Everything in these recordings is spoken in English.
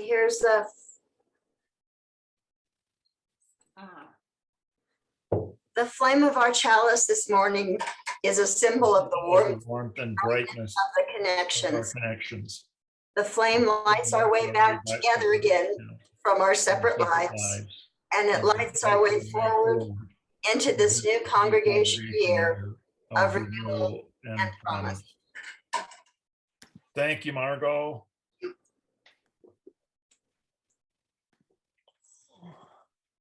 here's the flame of our chalice this morning is a symbol of the warmth and brightness of the of our connections. connections. The flame lights our way back together again from our separate lives, and it lights our way forward into this new congregation year of renewal and promise. Thank you, Margot.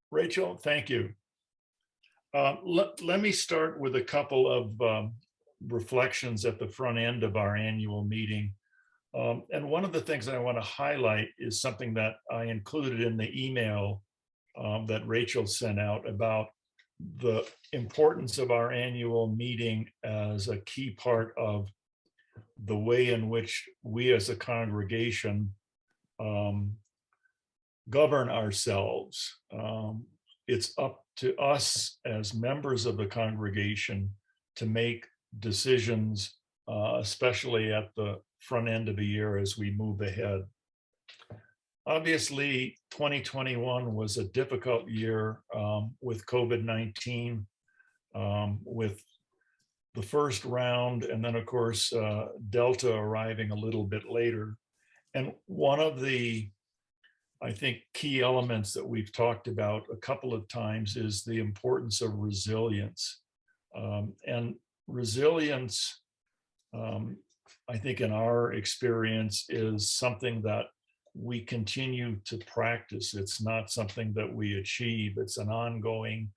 Rachel, thank you. Let me start with a couple of reflections at the front end of our annual meeting. And one of the things I want to highlight is something that I included in the email that Rachel sent out about the importance of our annual meeting as a key part of the way in which we as a congregation govern ourselves. It's up to us as members of the congregation to make decisions, especially at the front end of the year as we move ahead. Obviously, 2021 was a difficult year with COVID-19, with the first round, and then of course, Delta arriving a little bit later. And one of the, I think, key elements that we've talked about a couple of times is the importance of resilience. And resilience, I think in our experience, is something that we continue to practice. It's not something that we achieve. It's an ongoing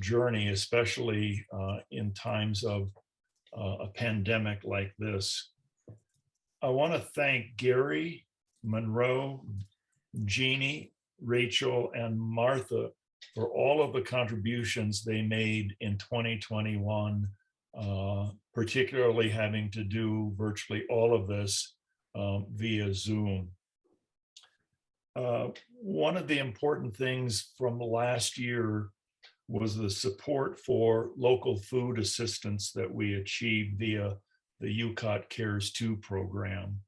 journey, especially in times of a pandemic like this. I want to thank Gary, Monroe, Jeannie, Rachel, and Martha for all of the contributions they made in 2021, particularly having to do virtually all of this via Zoom. One of the important things from last year was the support for local food assistance that we achieved via the UCOT Cares 2 program.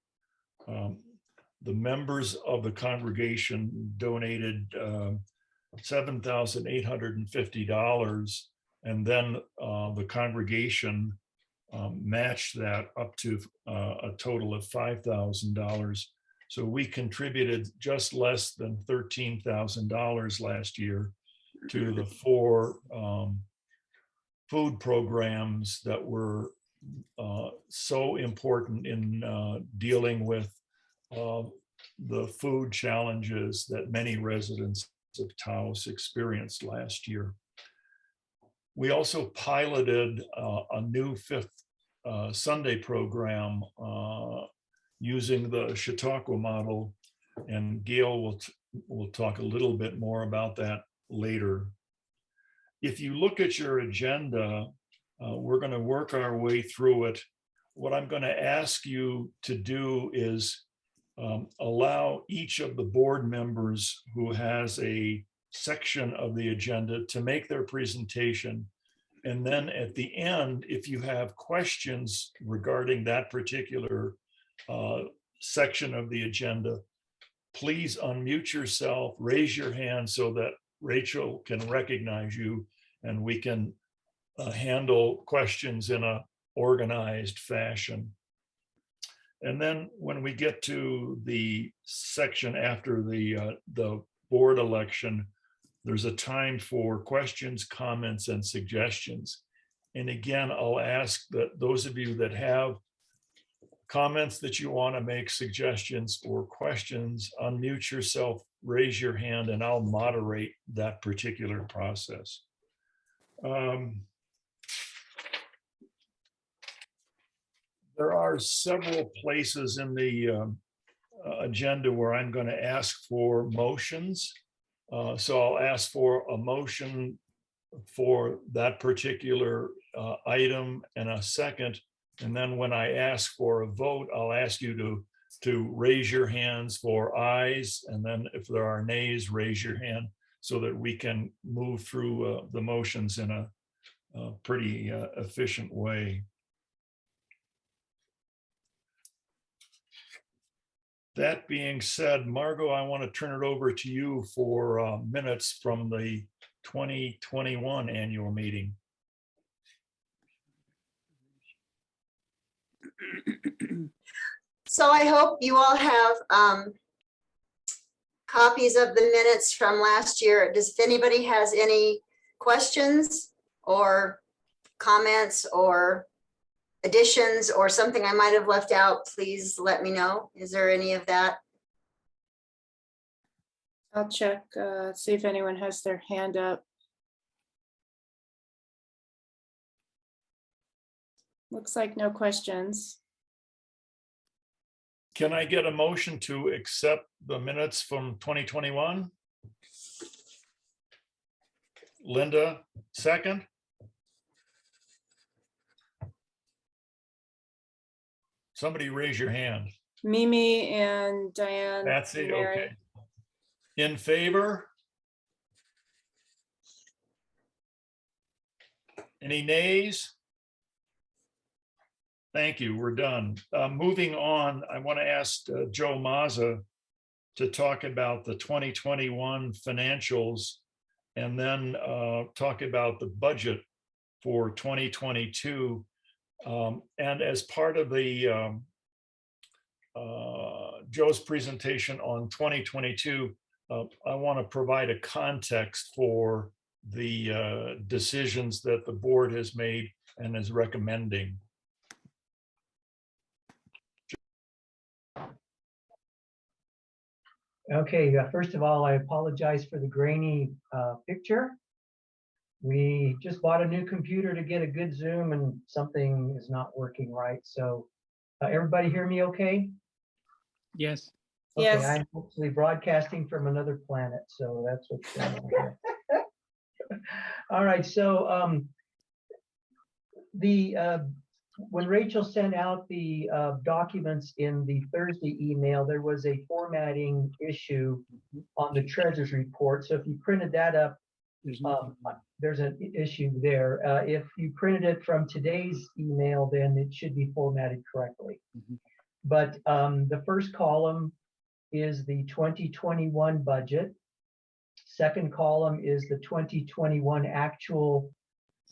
The members of the congregation donated $7,850, and then the congregation matched that up to a total of $5,000. So we contributed just less than $13,000 last year to the 4 food programs that were so important in dealing with the food challenges that many residents of Taos experienced last year. We also piloted a new 5th Sunday program using the Chautauqua model, and Gail will talk a little bit more about that later. If you look at your agenda, we're going to work our way through it. What I'm going to ask you to do is allow each of the board members who has a section of the agenda to make their presentation. And then at the end, if you have questions regarding that particular section of the agenda, please unmute yourself, raise your hand so that Rachel can recognize you and we can handle questions in an organized fashion. And then when we get to the section after the board election, there's a time for questions, comments, and suggestions. And again, I'll ask that those of you that have comments that you want to make, suggestions or questions, unmute yourself, raise your hand, and I'll moderate that particular process. There are several places in the agenda where I'm going to ask for motions. So I'll ask for a motion for that particular item and a second. And then when I ask for a vote, I'll ask you to raise your hands for ayes. And then if there are nays, raise your hand so that we can move through the motions in a pretty efficient way. That being said, Margot, I want to turn it over to you for minutes from the 2021 annual meeting. So I hope you all have copies of the minutes from last year. If anybody has any questions or comments or additions or something I might have left out, please let me know. Is there any of that? I'll check, see if anyone has their hand up. Looks like no questions. Can I get a motion to accept the minutes from 2021? Linda, second. Somebody raise your hand. Mimi and Diane. That's it, and Mary. okay. In favor? Any nays? Thank you, we're done. Moving on, I want to ask Joe Mazza to talk about the 2021 financials and then talk about the budget for 2022. And as part of the Joe's presentation on 2022, I want to provide a context for the decisions that the board has made and is recommending. Okay, first of all, I apologize for the grainy picture. We just bought a new computer to get a good zoom and something is not working right. So everybody hear me okay? Yes. Okay, Yes. I'm hopefully broadcasting from another planet, so that's what's going on here. All right, so when Rachel sent out the documents in the Thursday email, there was a formatting issue on the treasurer's report. So if you printed that up, there's an issue there. If you printed it from today's email, then it should be formatted correctly. But the first column is the 2021 budget. Second column is the 2021 actual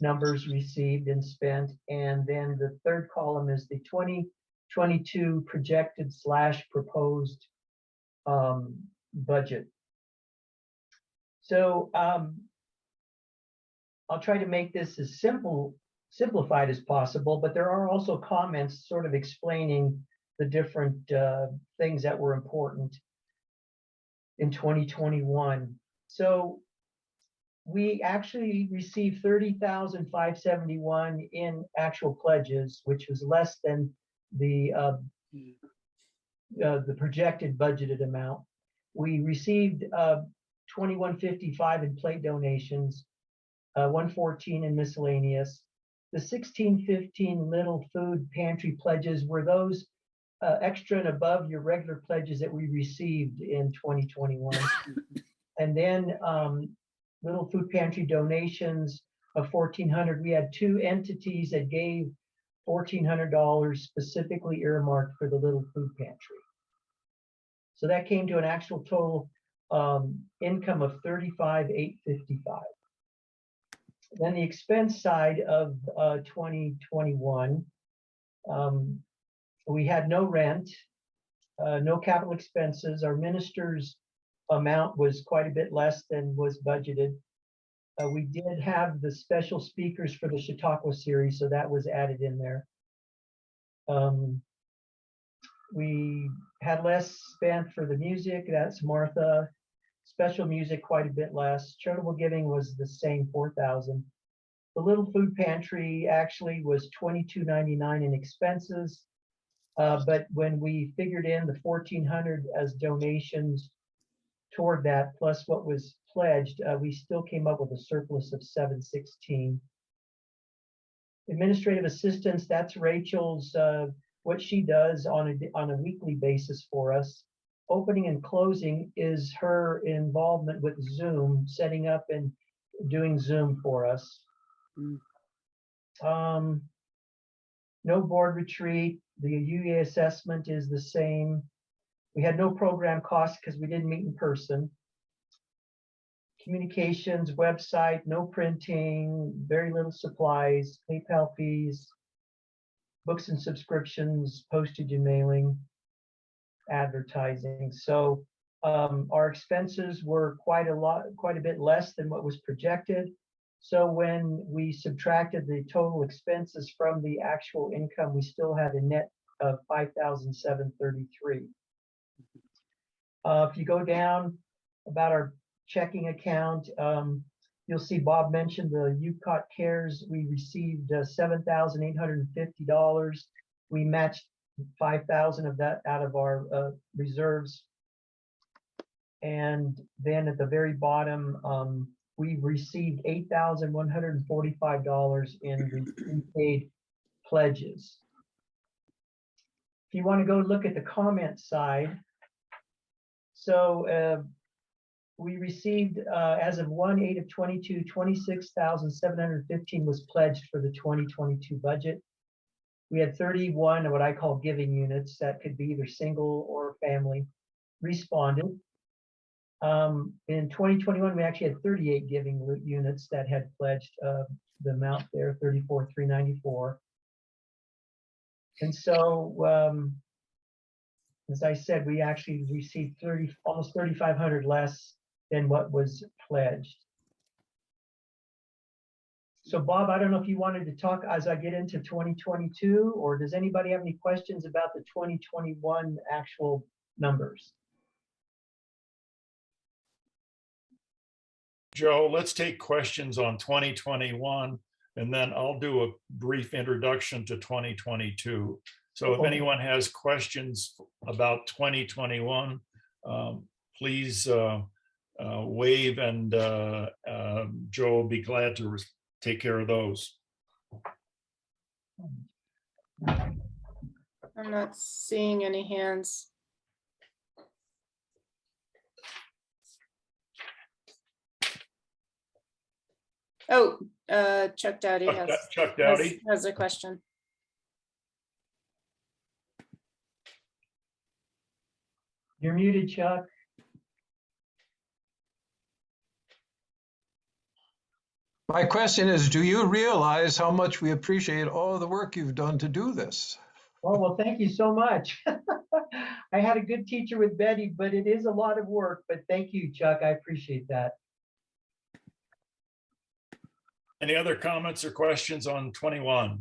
numbers received and spent. And then the third column is the 2022 projected / proposed budget. So I'll try to make this as simplified as possible, but there are also comments sort of explaining the different things that were important in 2021. So we actually received $30,571 in actual pledges, which was less than the projected budgeted amount. We received $21.55 in plate donations, $114 in miscellaneous. The $16.15 little food pantry pledges were those extra and above your regular pledges that we received in 2021. And then little food pantry donations of $1,400. We had two entities that gave $1,400 specifically earmarked for the little food pantry. So that came to an actual total income of $35,855. Then the expense side of 2021, we had no rent, no capital expenses. Our minister's amount was quite a bit less than was budgeted. We did have the special speakers for the Chautauqua series, so that was added in there. We had less spent for the music, that's Martha. Special music, quite a bit less. Charitable giving was the same, $4,000. The little food pantry actually was $22.99 in expenses. But when we figured in the $1,400 as donations toward that, plus what was pledged, we still came up with a surplus of $716. Administrative assistance, that's Rachel's, what she does on a weekly basis for us. Opening and closing is her involvement with Zoom, setting up and doing Zoom for us. No board retreat. The UA assessment is the same. We had no program costs because we didn't meet in person. Communications, website, no printing, very little supplies, PayPal fees, books and subscriptions, postage and mailing, advertising. So our expenses were quite a bit less than what was projected. So when we subtracted the total expenses from the actual income, we still had a net of $5,733. If you go down about our checking account, you'll see Bob mentioned the UCOT CARES. We received $7,850. We matched 5,000 of that out of our reserves. And then at the very bottom, we received $8,145 in prepaid pledges. If you want to go look at the comment side, so we received, as of 1/8/22, 26,715 was pledged for the 2022 budget. We had 31 of what I call giving units that could be either single or family responded. In 2021, we actually had 38 giving units that had pledged the amount there, 34,394. And so, as I said, we actually received almost 3,500 less than what was pledged. So Bob, I don't know if you wanted to talk as I get into 2022, or does anybody have any questions about the 2021 actual numbers? Joe, let's take questions on 2021, and then I'll do a brief introduction to 2022. So if anyone has questions about 2021, please wave, and Joe will be glad to take care of those. I'm not seeing any hands. Oh, Chuck Dowdy has a question. You're muted, Chuck. My question is, do you realize how much we appreciate all the work you've done to do this? Oh, well, thank you so much. I had a good teacher with Betty, but it is a lot of work, but thank you, Chuck. I appreciate that. Any other comments or questions on 21?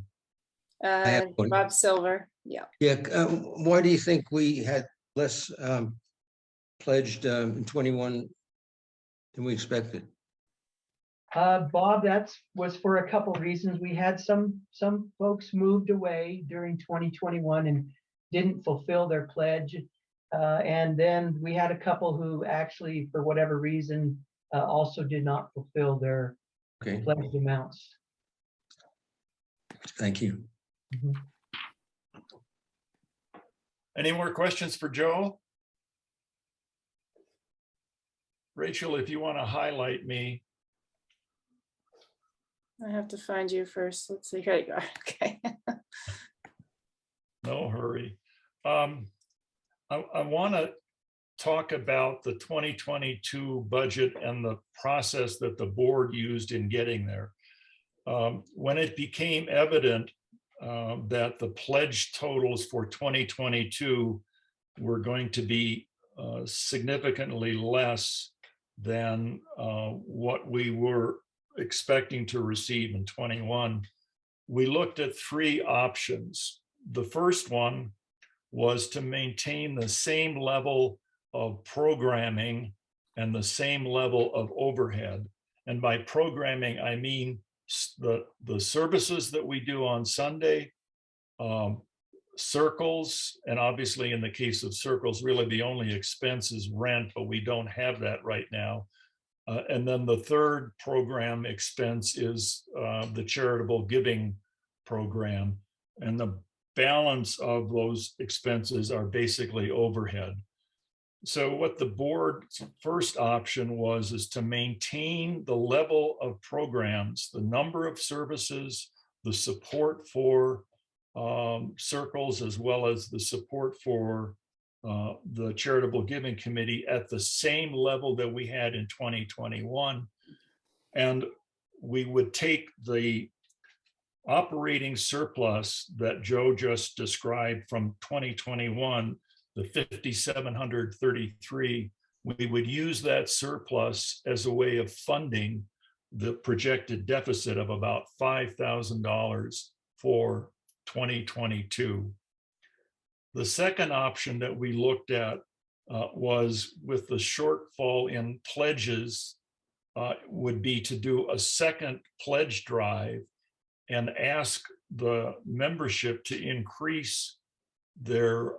Bob Silver, yeah. Yeah, why do you think we had less pledged in 21 than we expected? Bob, that was for a couple of reasons. We had some folks moved away during 2021 and didn't fulfill their pledge. And then we had a couple who actually, for whatever reason, also did not fulfill their pledged amounts. Thank you. Mm-hmm. Any more questions for Joe? Rachel, if you want to highlight me. I have to find you first. Let's see. Here you go. Okay. No hurry. I want to talk about the 2022 budget and the process that the board used in getting there. When it became evident that the pledge totals for 2022 were going to be significantly less than what we were expecting to receive in 21, we looked at three options. The first one was to maintain the same level of programming and the same level of overhead. And by programming, I mean the services that we do on Sunday, circles, and obviously in the case of circles, really the only expense is rent, but we don't have that right now. And then the third program expense is the charitable giving program. And the balance of those expenses are basically overhead. So what the board's first option was is to maintain the level of programs, the number of services, the support for circles, as well as the support for the Charitable Giving Committee at the same level that we had in 2021. And we would take the operating surplus that Joe just described from 2021, the 5,733, we would use that surplus as a way of funding the projected deficit of about $5,000 for 2022. The second option that we looked at was with the shortfall in pledges would be to do a second pledge drive and ask the membership to increase their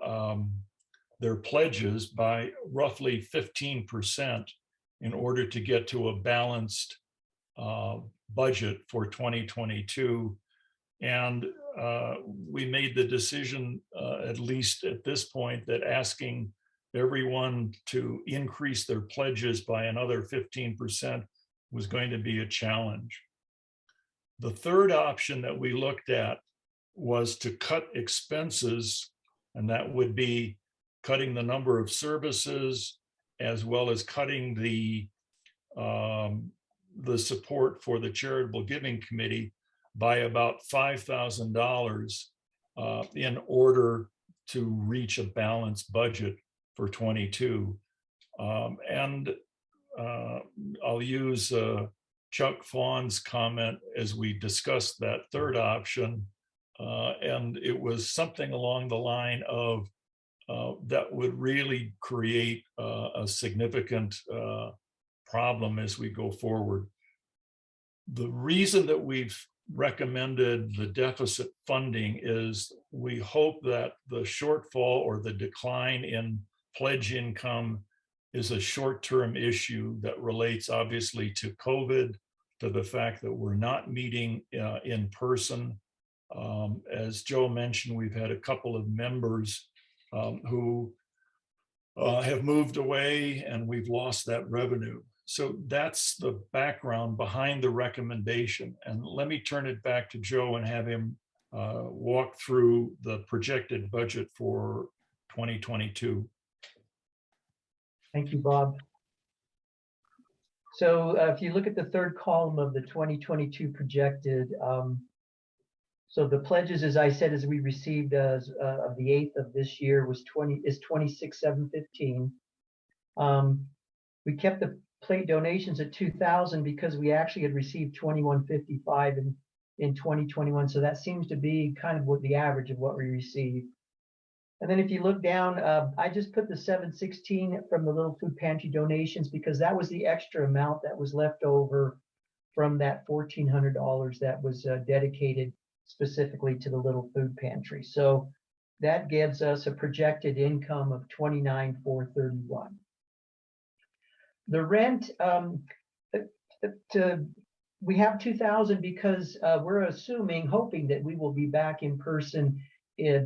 pledges by roughly 15% in order to get to a balanced budget for 2022. And we made the decision, at least at this point, that asking everyone to increase their pledges by another 15% was going to be a challenge. The third option that we looked at was to cut expenses, and that would be cutting the number of services as well as cutting the support for the Charitable Giving Committee by about $5,000 in order to reach a balanced budget for 22. And I'll use Chuck Fawn's comment as we discussed that third option. And it was something along the line of that would really create a significant problem as we go forward. The reason that we've recommended the deficit funding is we hope that the shortfall or the decline in pledge income is a short-term issue that relates obviously to COVID, to the fact that we're not meeting in person. As Joe mentioned, we've had a couple of members who have moved away and we've lost that revenue. So that's the background behind the recommendation. And let me turn it back to Joe and have him walk through the projected budget for 2022. Thank you, Bob. So if you look at the third column of the 2022 projected, so the pledges, as I said, as we received as of the 8th of this year is 26,715. We kept the plate donations at 2,000 because we actually had received 2,155 in 2021. So that seems to be kind of what the average of what we received. And then if you look down, I just put the 716 from the Little Food Pantry donations because that was the extra amount that was left over from that $1,400 that was dedicated specifically to the Little Food Pantry. So that gives us a projected income of $29,431. The rent, we have 2,000 because we're hoping that we will be back in person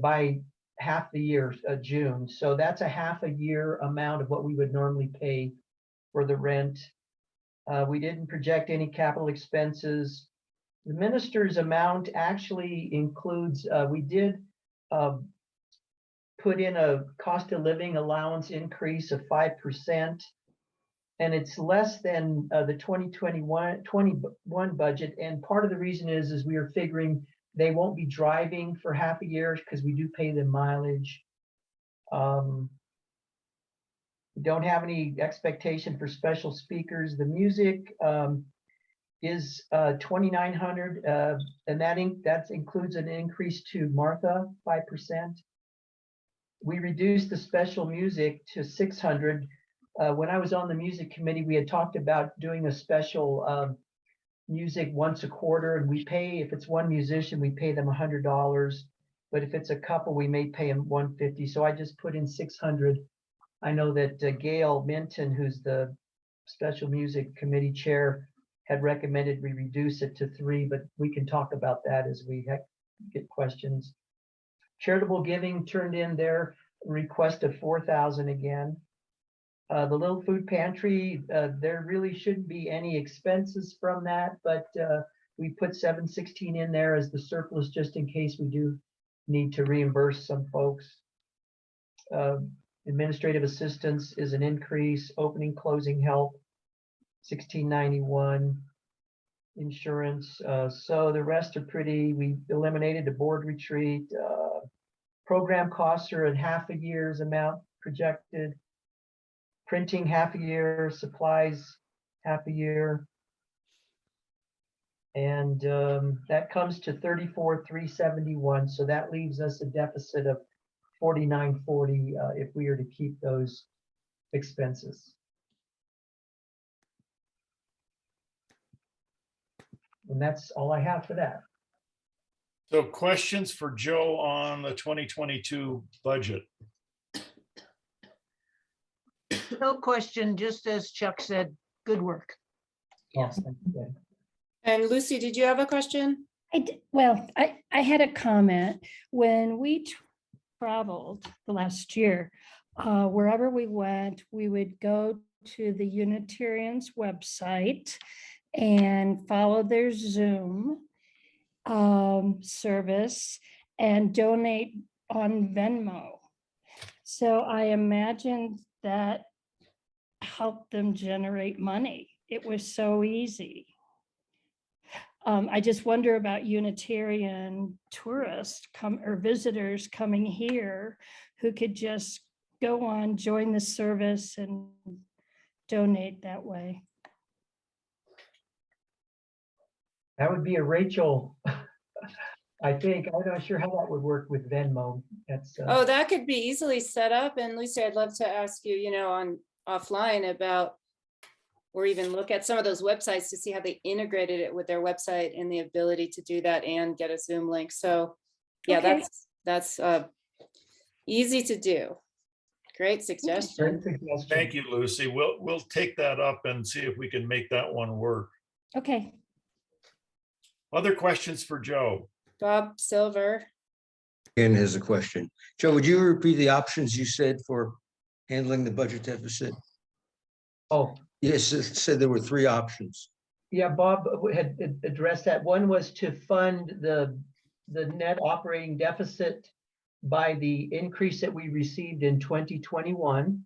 by half the year, June. So that's a half a year amount of what we would normally pay for the rent. We didn't project any capital expenses. The minister's amount actually includes, we did put in a cost of living allowance increase of 5%. And it's less than the 2021 budget. And part of the reason is we are figuring they won't be driving for half a year because we do pay them mileage. We don't have any expectation for special speakers. The music is $2,900, and that includes an increase to Martha 5%. We reduced the special music to $600. When I was on the music committee, we had talked about doing a special music once a quarter, and we pay, if it's one musician, we pay them $100, but if it's a couple, we may pay them $150. So I just put in $600. I know that Gail Minton, who's the special music committee chair, had recommended we reduce it to $3, but we can talk about that as we get questions. Charitable Giving turned in their request of $4,000 again. The Little Food Pantry, there really shouldn't be any expenses from that, but we put 716 in there as the surplus just in case we do need to reimburse some folks. Administrative assistance is an increase, opening, closing help, 1691. Insurance, so the rest are pretty, we eliminated the board retreat. Program costs are at half a year's amount projected. Printing half a year, supplies half a year. And that comes to 34,371. So that leaves us a deficit of 4940 if we are to keep those expenses. And that's all I have for that. So questions for Joe on the 2022 budget? No question, just as Chuck said, good work. Yes, thank you. And Lucy, did you have a question? I had a comment. When we traveled the last year, wherever we went, we would go to the Unitarians website and follow their Zoom service and donate on Venmo. So I imagined that helped them generate money. It was so easy. I just wonder about Unitarian tourists or visitors coming here who could just go on, join the service and donate that way. That would be a Rachel. I think, I'm not sure how that would work with Venmo. That's Oh, that could be easily set up. And Lucy, I'd love to ask you, on offline about, or even look at some of those websites to see how they integrated it with their website and the ability to do that and get a Zoom link. So yeah, Okay. that's easy to do. Great suggestion. great suggestion. Thank you, Lucy. We'll take that up and see if we can make that one work. Okay. Other questions for Joe? Bob Silver. Ken has a question. Joe, would you repeat the options you said for handling the budget deficit? Oh, Yes, it said there were three options. yeah, Bob had addressed that. One was to fund the net operating deficit by the increase that we received in 2021.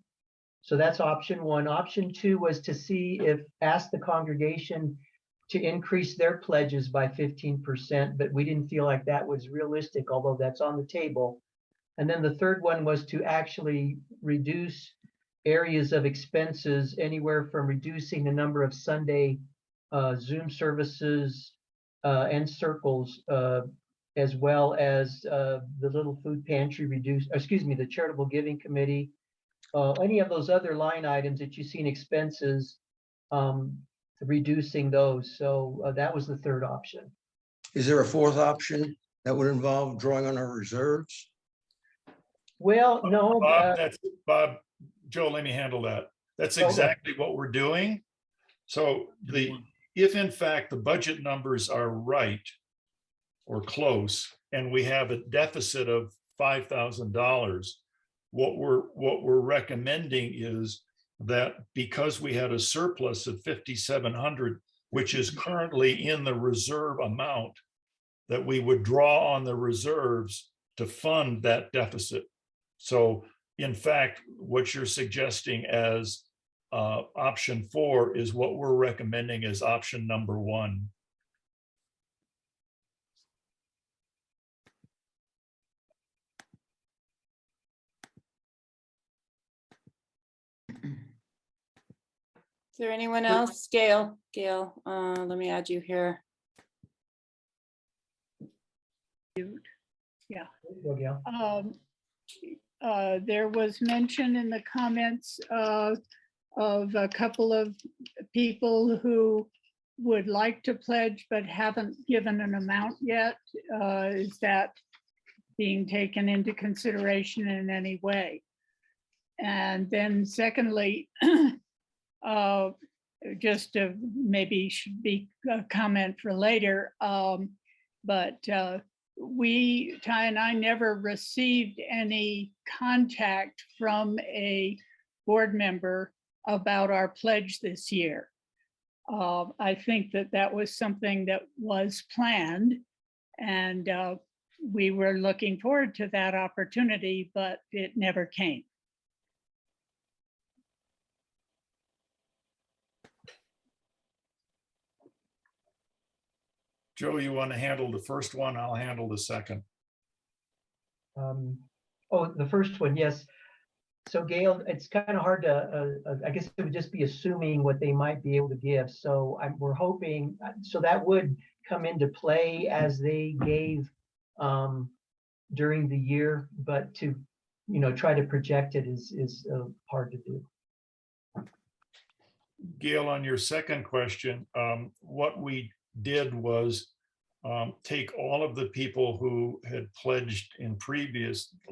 So that's option one. Option two was to ask the congregation to increase their pledges by 15%, but we didn't feel like that was realistic, although that's on the table. And then the third one was to actually reduce areas of expenses, anywhere from reducing the number of Sunday Zoom services and circles, as well as the little food pantry the charitable giving committee, any of those other line items that you see in expenses, reducing those. So that was the third option. Is there a fourth option that would involve drawing on our reserves? Well, no. Bob, Joe, let me handle that. That's exactly what we're doing. So if in fact the budget numbers are right or close, and we have a deficit of $5,000, what we're recommending is that because we had a surplus of 5,700, which is currently in the reserve amount, that we would draw on the reserves to fund that deficit. So in fact, what you're suggesting as option 4 is what we're recommending as option number 1. Is there anyone else? Gail, let me add you here. There was mention in the comments of a couple of people who would like to pledge but haven't given an amount yet. Is that being taken into consideration in any way? And then secondly, just to maybe should be a comment for later, but Ty and I never received any contact from a board member about our pledge this year. I think that was something that was planned, and we were looking forward to that opportunity, but it never came. Joe, you want to handle the first one? I'll handle the second. Oh, the first one, yes. So Gail, it's kind of hard to, I guess it would just be assuming what they might be able to give. So we're hoping, so that would come into play as they gave during the year, but to, try to project it is hard to do. Gail, on your second question, what we did was take all of the people who had pledged in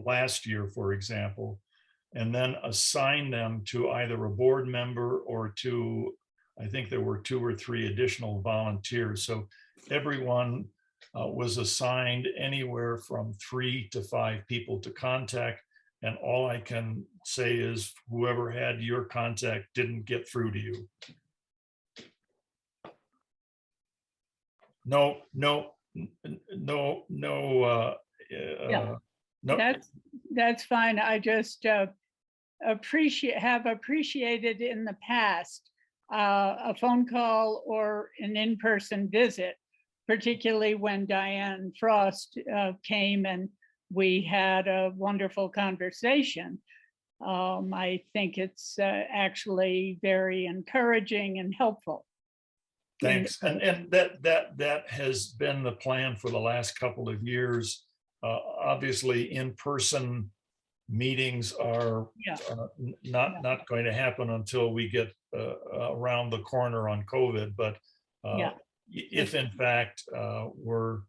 last year, for example, and then assign them to either a board member or to, I think there were 2 or 3 additional volunteers. So everyone was assigned anywhere from 3 to 5 people to contact. And all I can say is whoever had your contact didn't get through to you. No. That's fine. I just have appreciated in the past a phone call or an in-person visit, particularly when Diane Frost came and we had a wonderful conversation. I think it's actually very encouraging and helpful. Thanks. And that has been the plan for the last couple of years. Obviously, in-person meetings are not going to happen until we get around the corner on COVID. But if in fact we're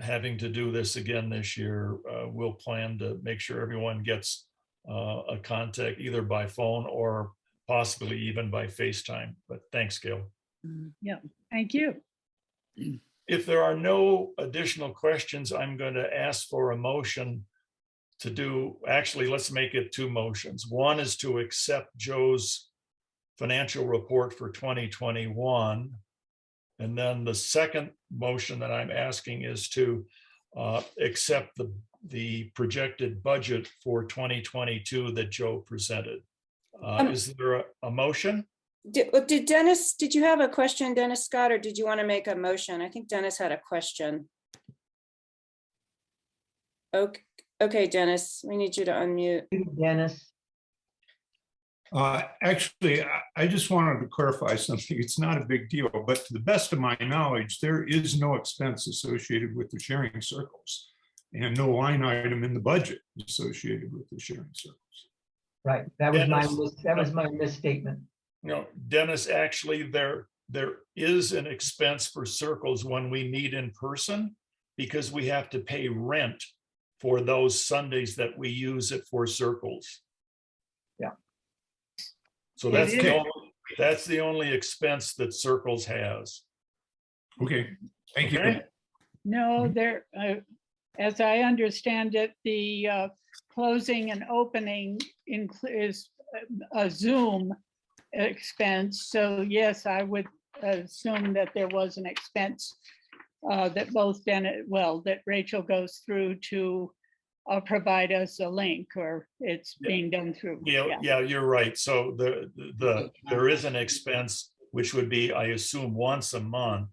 having to do this again this year, we'll plan to make sure everyone gets a contact either by phone or possibly even by FaceTime. But thanks, Gail. Yeah, thank you. If there are no additional questions, I'm going to ask for a motion to do, actually, let's make it 2 motions. One is to accept Joe's financial report for 2021. And then the second motion that I'm asking is to accept the projected budget for 2022 that Joe presented. Is there a motion? Did Dennis, did you have a question, Dennis Scott, or did you want to make a motion? I think Dennis had a question. Okay, Dennis, we need you to unmute. Dennis. Actually, I just wanted to clarify something. It's not a big deal, but to the best of my knowledge, there is no expense associated with the sharing circles and no line item in the budget associated with the sharing circles. Right, that was my misstatement. No, Dennis, actually, there is an expense for circles when we meet in person because we have to pay rent for those Sundays that we use it for circles. Yeah. So that's the only expense that circles has. Okay, thank you. No, there, as I understand it, the closing and opening is a Zoom expense. So yes, I would assume that there was an expense that both that Rachel goes through to provide us a link, or it's being done through. Yeah, you're right. So there is an expense, which would be, I assume, once a month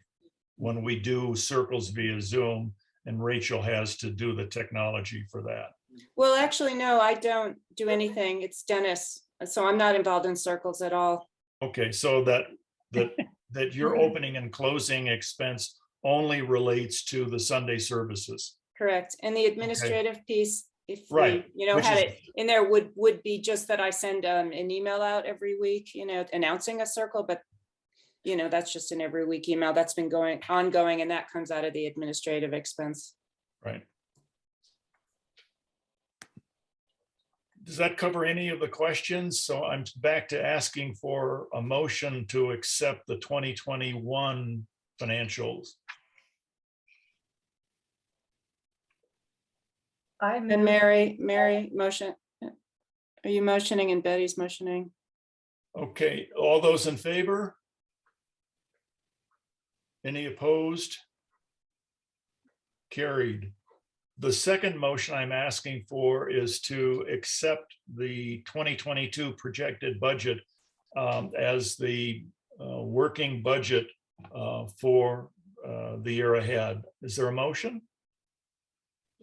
when we do circles via Zoom, and Rachel has to do the technology for that. Well, actually, no, I don't do anything. It's Dennis. So I'm not involved in circles at all. Okay, so that your opening and closing expense only relates to the Sunday services. Correct. And the administrative piece, if right, we, had it in there, would be just that I send an email out every week, announcing a circle, but that's just an every week email that's been ongoing, and that comes out of the administrative expense. Right. Does that cover any of the questions? So I'm back to asking for a motion to accept the 2021 financials. And Mary motion. Are you motioning and Betty's motioning? Okay, all those in favor? Any opposed? Carried. The second motion I'm asking for is to accept the 2022 projected budget as the working budget for the year ahead. Is there a motion?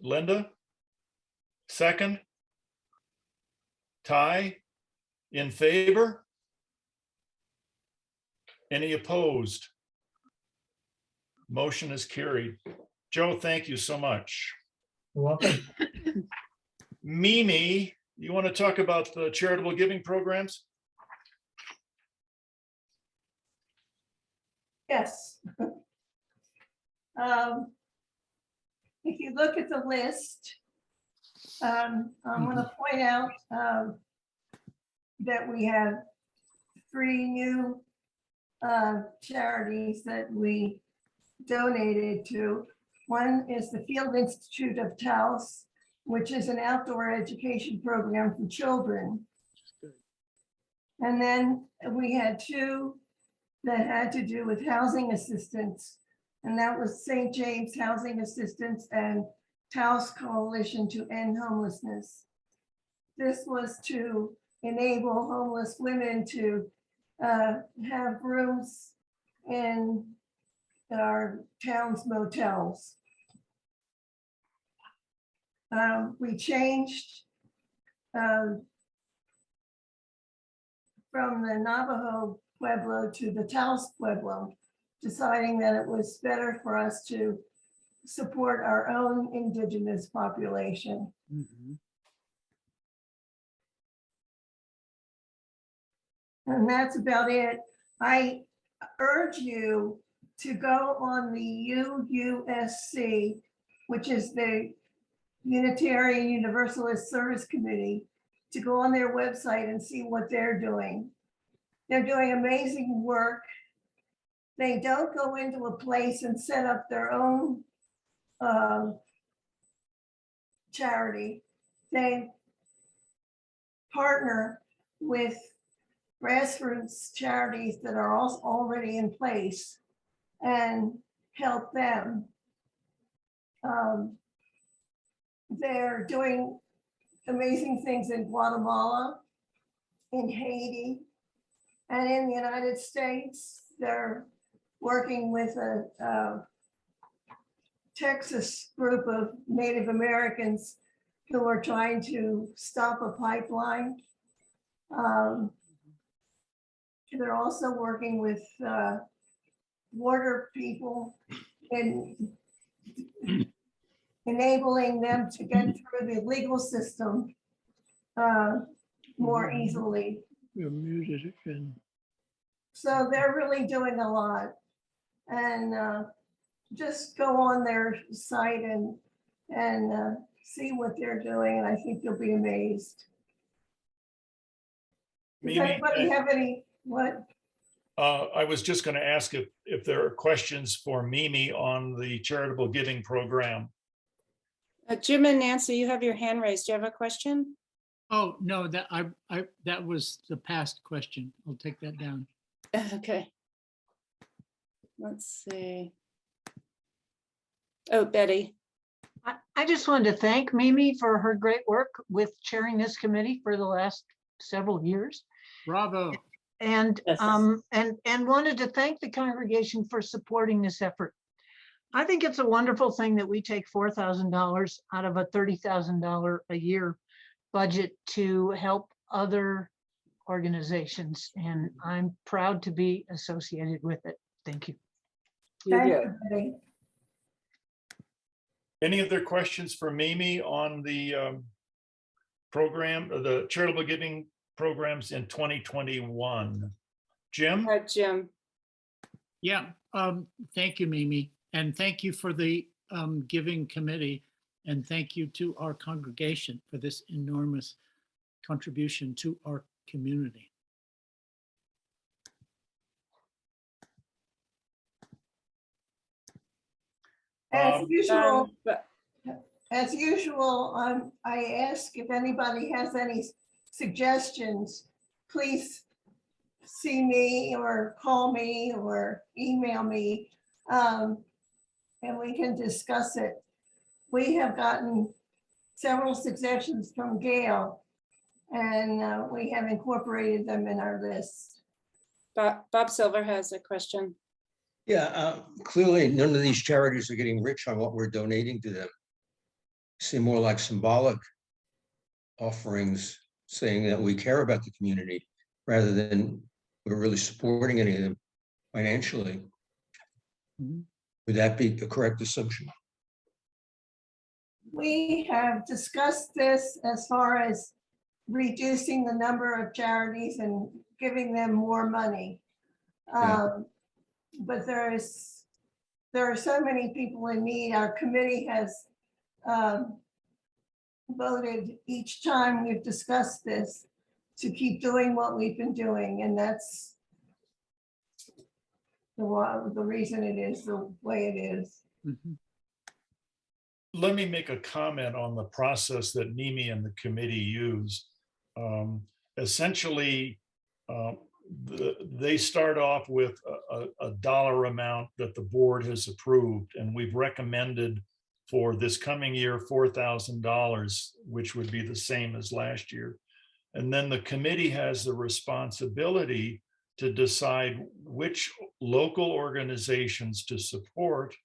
Linda? Second? Ty? In favor? Any opposed? Motion is carried. Joe, thank you so much. You're welcome. Mimi, you want to talk about the charitable giving programs? Yes. If you look at the list, I'm going to point out that we have 3 new charities that we donated to. One is the Field Institute of Taos, which is an outdoor education program for children. And then we had 2 that had to do with housing assistance, and that was St. James Housing Assistance and Taos Coalition to End Homelessness. This was to enable homeless women to have rooms in our town's motels. We changed from the Navajo Pueblo to the Taos Pueblo, deciding that it was better for us to support our own indigenous population. And that's about it. I urge you to go on the UUSC, which is the Unitarian Universalist Service Committee, to go on their website and see what they're doing. They're doing amazing work. They don't go into a place and set up their own charity. They partner with grassroots charities that are also already in place and help them. They're doing amazing things in Guatemala, in Haiti, and in the United States. They're working with a Texas group of Native Americans who are trying to stop a pipeline. They're also working with border people and enabling them to get through the legal system more easily. You're muted again. So they're really doing a lot. And just go on their site and see what they're doing, and I think you'll be amazed. Does anybody have any, what? I was just going to ask if there are questions for Mimi on the charitable giving program. Jim and Nancy, you have your hand raised. Do you have a question? Oh, no, that was the past question. I'll take that down. Okay. Let's see. Oh, Betty. I just wanted to thank Mimi for her great work with chairing this committee for the last several years. Bravo. And Yes. and wanted to thank the congregation for supporting this effort. I think it's a wonderful thing that we take $4,000 out of a $30,000 a year budget to help other organizations, and I'm proud to be associated with it. Thank you. Thank you, Betty. Any other questions for Mimi on the program, or the charitable giving programs in 2021? Jim? Jim. Yeah, thank you, Mimi. And thank you for the giving committee. And thank you to our congregation for this enormous contribution to our community. As usual, I ask if anybody has any suggestions, please see me or call me or email me, and we can discuss it. We have gotten several suggestions from Gail, and we have incorporated them in our list. Bob Silver has a question. Yeah, clearly none of these charities are getting rich on what we're donating to them. Seem more like symbolic offerings saying that we care about the community rather than we're really supporting any of them financially. Mhm. Would that be the correct assumption? We have discussed this as far as reducing the number of charities and giving them more money. Yeah. But there are so many people in need. Our committee has voted each time we've discussed this to keep doing what we've been doing, and that's the reason it is the way it is. Mhm. Let me make a comment on the process that Mimi and the committee use. Essentially, they start off with a dollar amount that the board has approved, and we've recommended for this coming year $4,000, which would be the same as last year. And then the committee has the responsibility to decide which local organizations to support,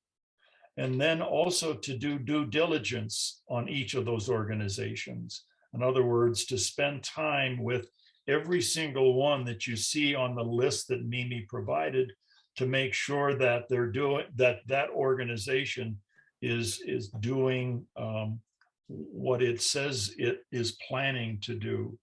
and then also to do due diligence on each of those organizations. In other words, to spend time with every single one that you see on the list that Mimi provided to make sure that they're doing that organization is doing what it says it is planning to do.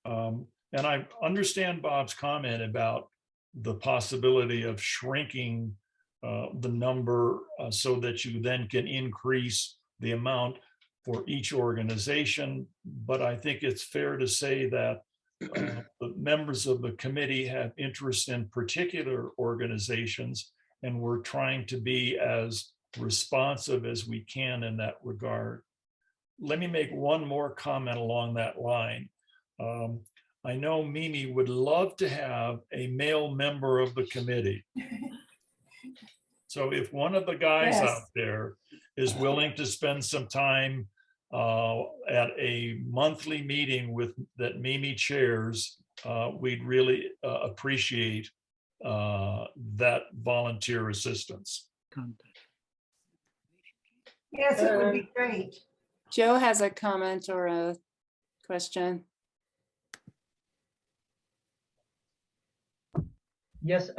And I understand Bob's comment about the possibility of shrinking the number so that you then can increase the amount for each organization. But I think it's fair to say that the members of the committee have interest in particular organizations, and we're trying to be as responsive as we can in that regard. Let me make one more comment along that line. I know Mimi would love to have a male member of the committee. So if one of the guys Yes. out there is willing to spend some time at a monthly meeting that Mimi chairs, we'd really appreciate that volunteer assistance. Yes, it would be great. Joe has a comment or a question. Yes,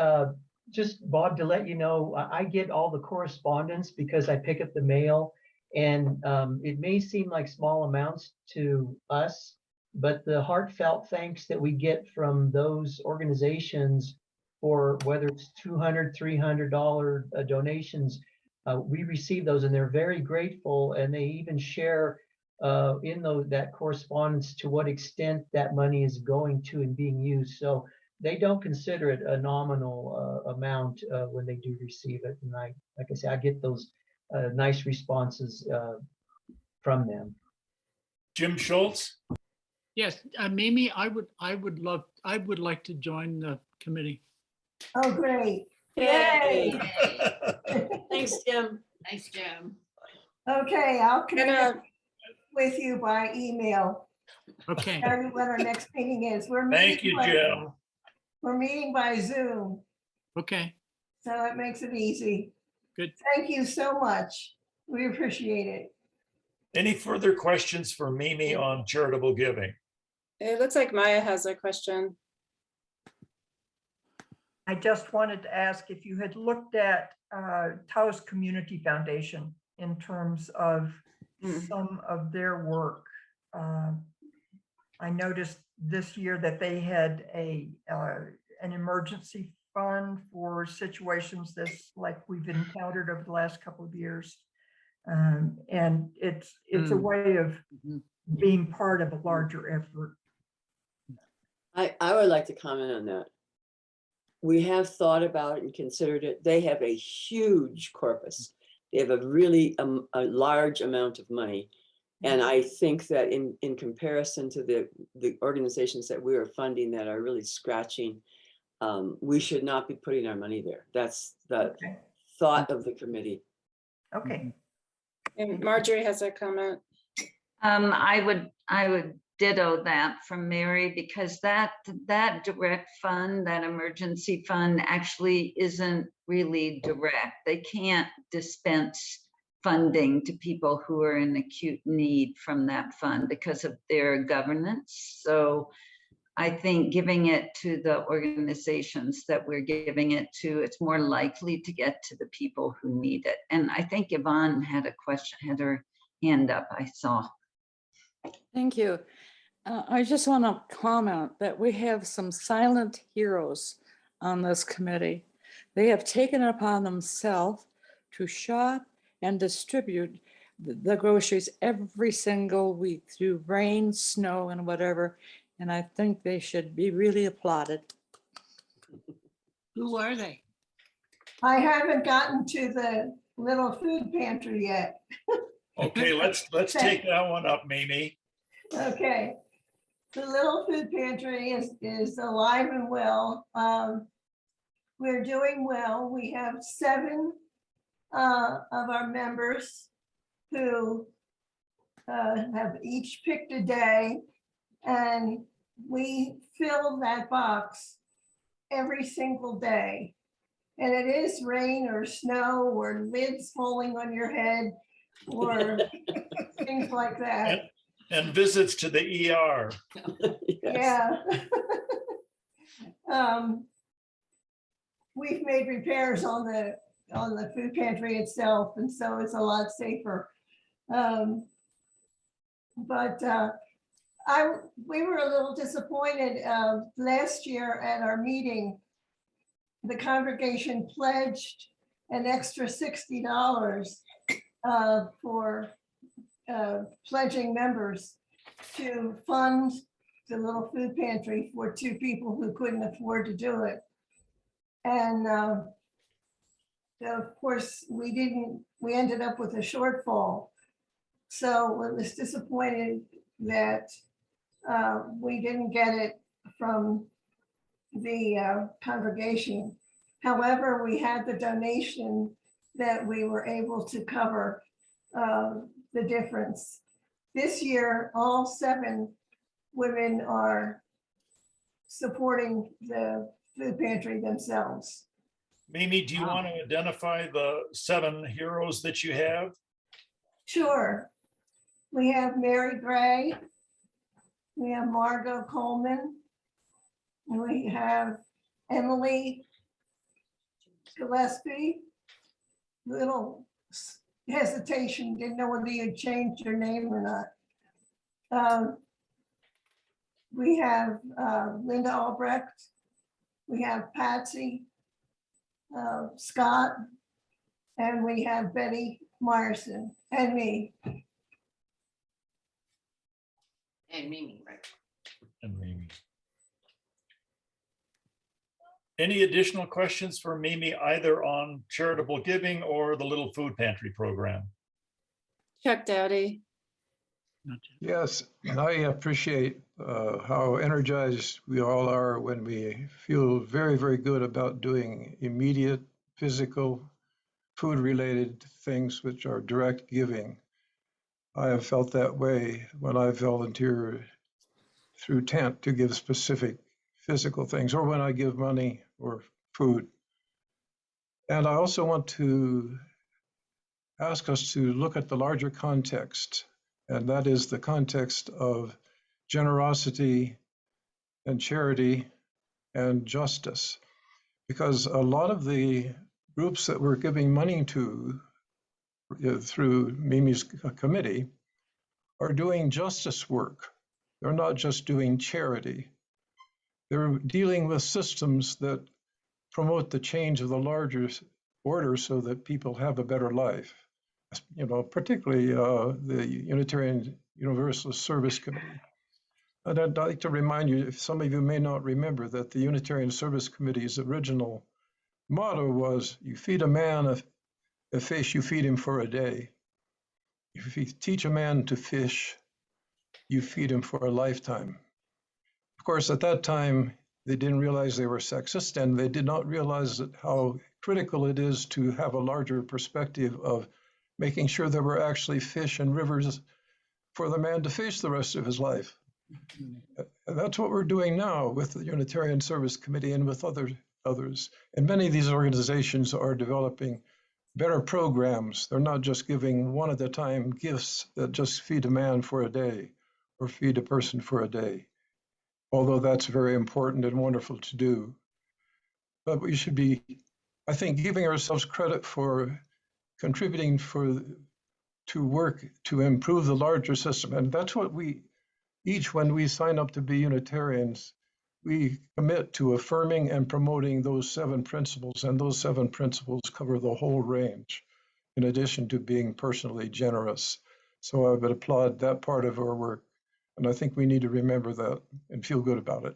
just Bob, to let you know, I get all the correspondence because I pick up the mail, and it may seem like small amounts to us, but the heartfelt thanks that we get from those organizations for whether it's $200, $300 donations, we receive those and they're very grateful, and they even share in that correspondence to what extent that money is going to and being used. So they don't consider it a nominal amount when they do receive it. And like I say, I get those nice responses from them. Jim Schultz? Yes, Mimi, I would like to join the committee. Oh, great. Yay. Yay. Thanks, Jim. Thanks, Jim. Okay, I'll connect with you by email. Okay. Tell you when our next meeting is. Thank you, Jim. We're meeting by Zoom, Okay. so it makes it easy. Good. Thank you so much. We appreciate it. Any further questions for Mimi on charitable giving? It looks like Maya has a question. I just wanted to ask if you had looked at Taos Community Foundation in terms of some of their work. I noticed this year that they had an emergency fund for situations that's like we've encountered over the last couple of years. And it's a way of being part of a larger effort. I would like to comment on that. We have thought about it and considered it. They have a huge corpus. They have a really a large amount of money. And I think that in comparison to the organizations that we are funding that are really scratching, we should not be putting our money there. That's the thought of the committee. Okay. And Marjorie has a comment. I would ditto that from Mary, because that direct fund, that emergency fund actually isn't really direct. They can't dispense funding to people who are in acute need from that fund because of their governance. So I think giving it to the organizations that we're giving it to, it's more likely to get to the people who need it. And I think Yvonne had a question, had her hand up, I saw. Thank you. I just want to comment that we have some silent heroes on this committee. They have taken it upon themselves to shop and distribute the groceries every single week through rain, snow, and whatever. And I think they should be really applauded. Who are they? I haven't gotten to the little food pantry yet. Okay, let's take that one up, Mimi. Okay. The little food pantry is alive and well. We're doing well. We have 7 of our members who have each picked a day, and we fill that box every single day. And it is rain or snow or lids falling on your head or things like that. And visits to the ER. Yeah. We've made repairs on the food pantry itself, and so it's a lot safer. But we were a little disappointed last year at our meeting. The congregation pledged an extra $60 for pledging members to fund the little food pantry for 2 people who couldn't afford to do it. And of course, we ended up with a shortfall. So it was disappointed that we didn't get it from the congregation. However, we had the donation that we were able to cover the difference. This year, all 7 women are supporting the food pantry themselves. Mimi, do you want to identify the 7 heroes that you have? Sure. We have Mary Gray. We have Margot Coleman. We have Emily Gillespie. Little hesitation, didn't know whether you changed your name or not. We have Linda Albrecht. We have Patsy Scott, and we have Betty Myerson, and me. And Mimi, right? And Mimi. Any additional questions for Mimi, either on charitable giving or the little food pantry program? Chuck Dowdy. Yes, and I appreciate how energized we all are when we feel very, very good about doing immediate physical food-related things which are direct giving. I have felt that way when I volunteer through tent to give specific physical things, or when I give money or food. And I also want to ask us to look at the larger context, and that is the context of generosity and charity and justice. Because a lot of the groups that we're giving money to through Mimi's committee are doing justice work. They're not just doing charity. They're dealing with systems that promote the change of the larger order so that people have a better life. You know, particularly the Unitarian Universalist Service Committee. And I'd like to remind you, if some of you may not remember, that the Unitarian Service Committee's original motto was, you feed a man a fish, you feed him for a day. If you teach a man to fish, you feed him for a lifetime. Of course, at that time, they didn't realize they were sexist, and they did not realize how critical it is to have a larger perspective of making sure there were actually fish and rivers for the man to fish the rest of his life. And that's what we're doing now with the Unitarian Service Committee and with others. And many of these organizations are developing better programs. They're not just giving one at a time gifts that just feed a man for a day or feed a person for a day, although that's very important and wonderful to do. But we should be, I think, giving ourselves credit for contributing to work to improve the larger system. And that's what we each, when we sign up to be Unitarians, we commit to affirming and promoting those 7 principles, and those 7 principles cover the whole range, in addition to being personally generous. So I would applaud that part of our work, and I think we need to remember that and feel good about it.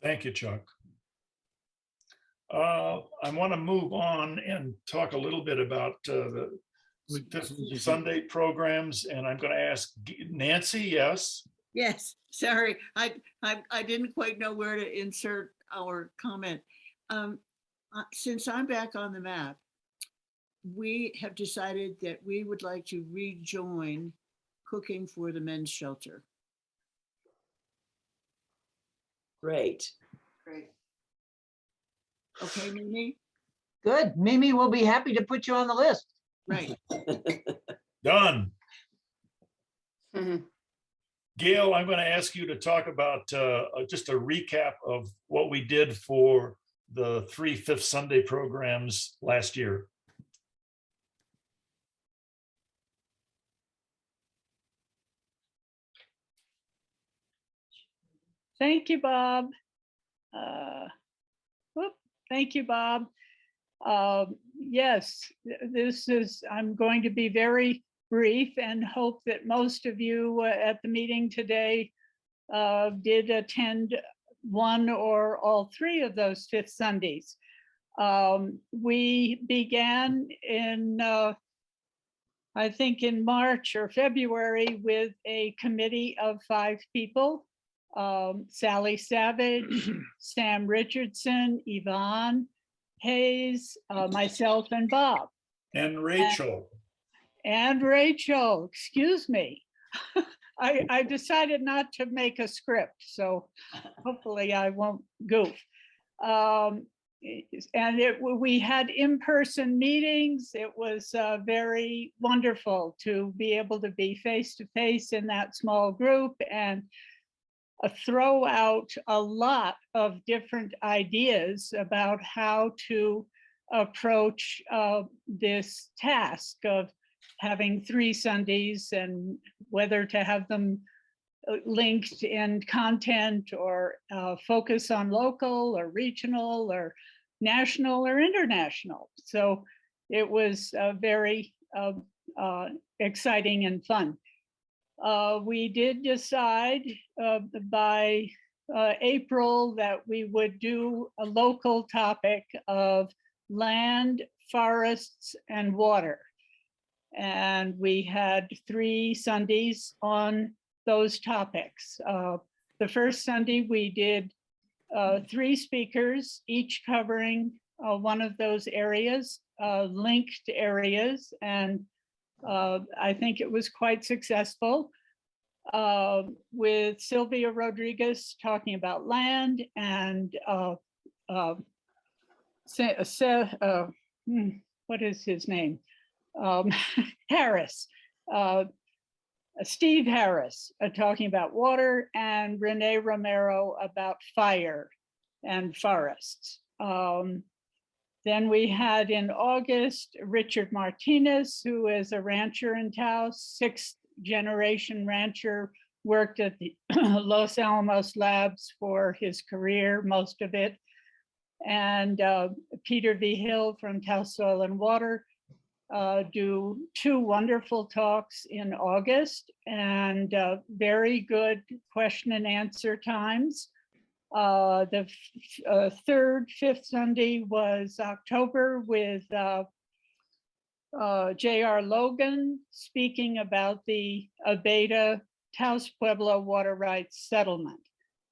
Thank you, Chuck. I want to move on and talk a little bit about the Sunday programs, and I'm going to ask Nancy. Yes. Yes, sorry, I didn't quite know where to insert our comment. Since I'm back on the map, we have decided that we would like to rejoin cooking for the men's shelter. Great. Great. Okay, Mimi? Good. Mimi will be happy to put you on the list. Right. Done. Mhm. Gail, I'm going to ask you to talk about just a recap of what we did for the 3 Fifth Sunday programs last year. Thank you, Bob. Thank you, Bob. Yes, I'm going to be very brief and hope that most of you at the meeting today did attend one or all 3 of those Fifth Sundays. We began in, I think in March or February with a committee of 5 people. Sally Savage, Sam Richardson, Yvonne Hayes, myself, and Bob. And Rachel. And Rachel, excuse me. I decided not to make a script, so hopefully I won't goof. And we had in-person meetings. It was very wonderful to be able to be face-to-face in that small group and throw out a lot of different ideas about how to approach this task of having 3 Sundays and whether to have them linked in content or focus on local or regional or national or international. So it was very exciting and fun. We did decide by April that we would do a local topic of land, forests, and water. And we had 3 Sundays on those topics. The first Sunday we did 3 speakers, each covering one of those areas, linked areas, and I think it was quite successful, with Sylvia Rodriguez talking about land and what is his name? Harris, Steve Harris talking about water, and Renee Romero about fire and forests. Then we had in August, Richard Martinez, who is a rancher in Taos, 6th generation rancher, worked at the Los Alamos labs for his career, most of it. And Peter V. Hill from Taos Soil and Water do 2 wonderful talks in August, and very good question and answer times. The 3rd, 5th Sunday was October with J.R. Logan speaking about the Abeta Taos Pueblo water rights settlement.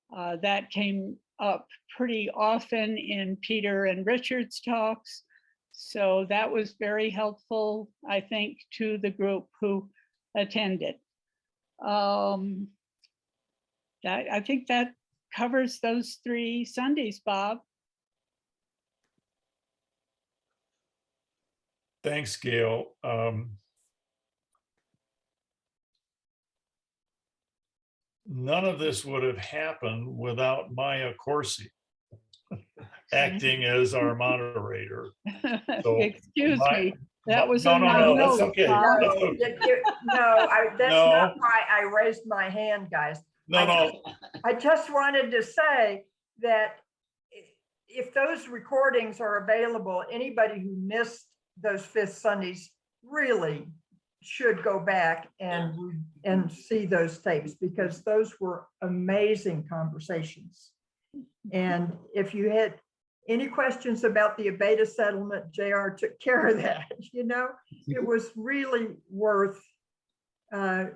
That came up pretty often in Peter and Richard's talks. So that was very helpful, I think, to the group who attended. I think that covers those 3 Sundays, Bob. Thanks, Gail. None of this would have happened without Maya Corsi acting as our moderator. So Excuse me, that was no, in no, my no, that's notes, okay. Bob. That's No, okay. that's No. not why I raised my hand, guys. No. I just wanted to say that if those recordings are available, anybody who missed those 5th Sundays really should go back and see those tapes, because those were amazing conversations. And if you had any questions about the Abeta settlement, JR took care of that. It was really worth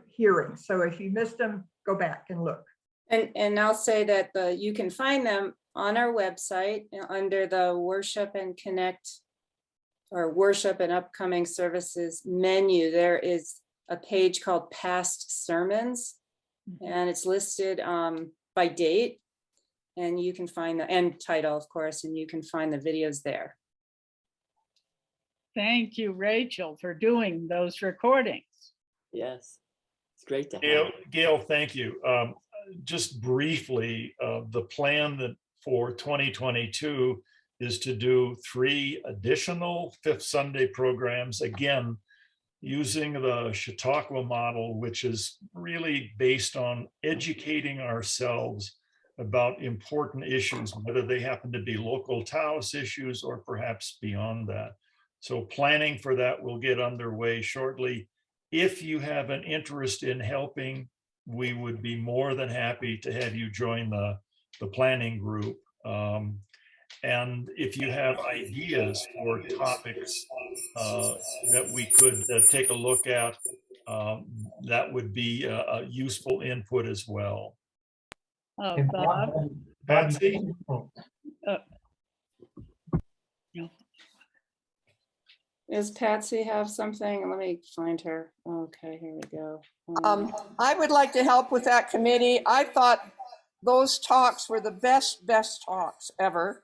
hearing. So if you missed them, go back and look. And I'll say that you can find them on our website under the Worship and Connect, or Worship and Upcoming Services menu. There is a page called Past Sermons, and it's listed by date, and you can find the, and title, of course, and you can find the videos there. Thank you, Rachel, for doing those recordings. Yes, it's great to have. Gail, thank you. Just briefly, the plan that for 2022 is to do 3 additional 5th Sunday programs, again, using the Chautauqua model, which is really based on educating ourselves about important issues, whether they happen to be local Taos issues or perhaps beyond that. So planning for that will get underway shortly. If you have an interest in helping, we would be more than happy to have you join the planning group. And if you have ideas or topics that we could take a look at, that would be a useful input as well. And Bob? Patsy? Does Patsy have something? Let me find her. Okay, here we go. I would like to help with that committee. I thought those talks were the best talks ever.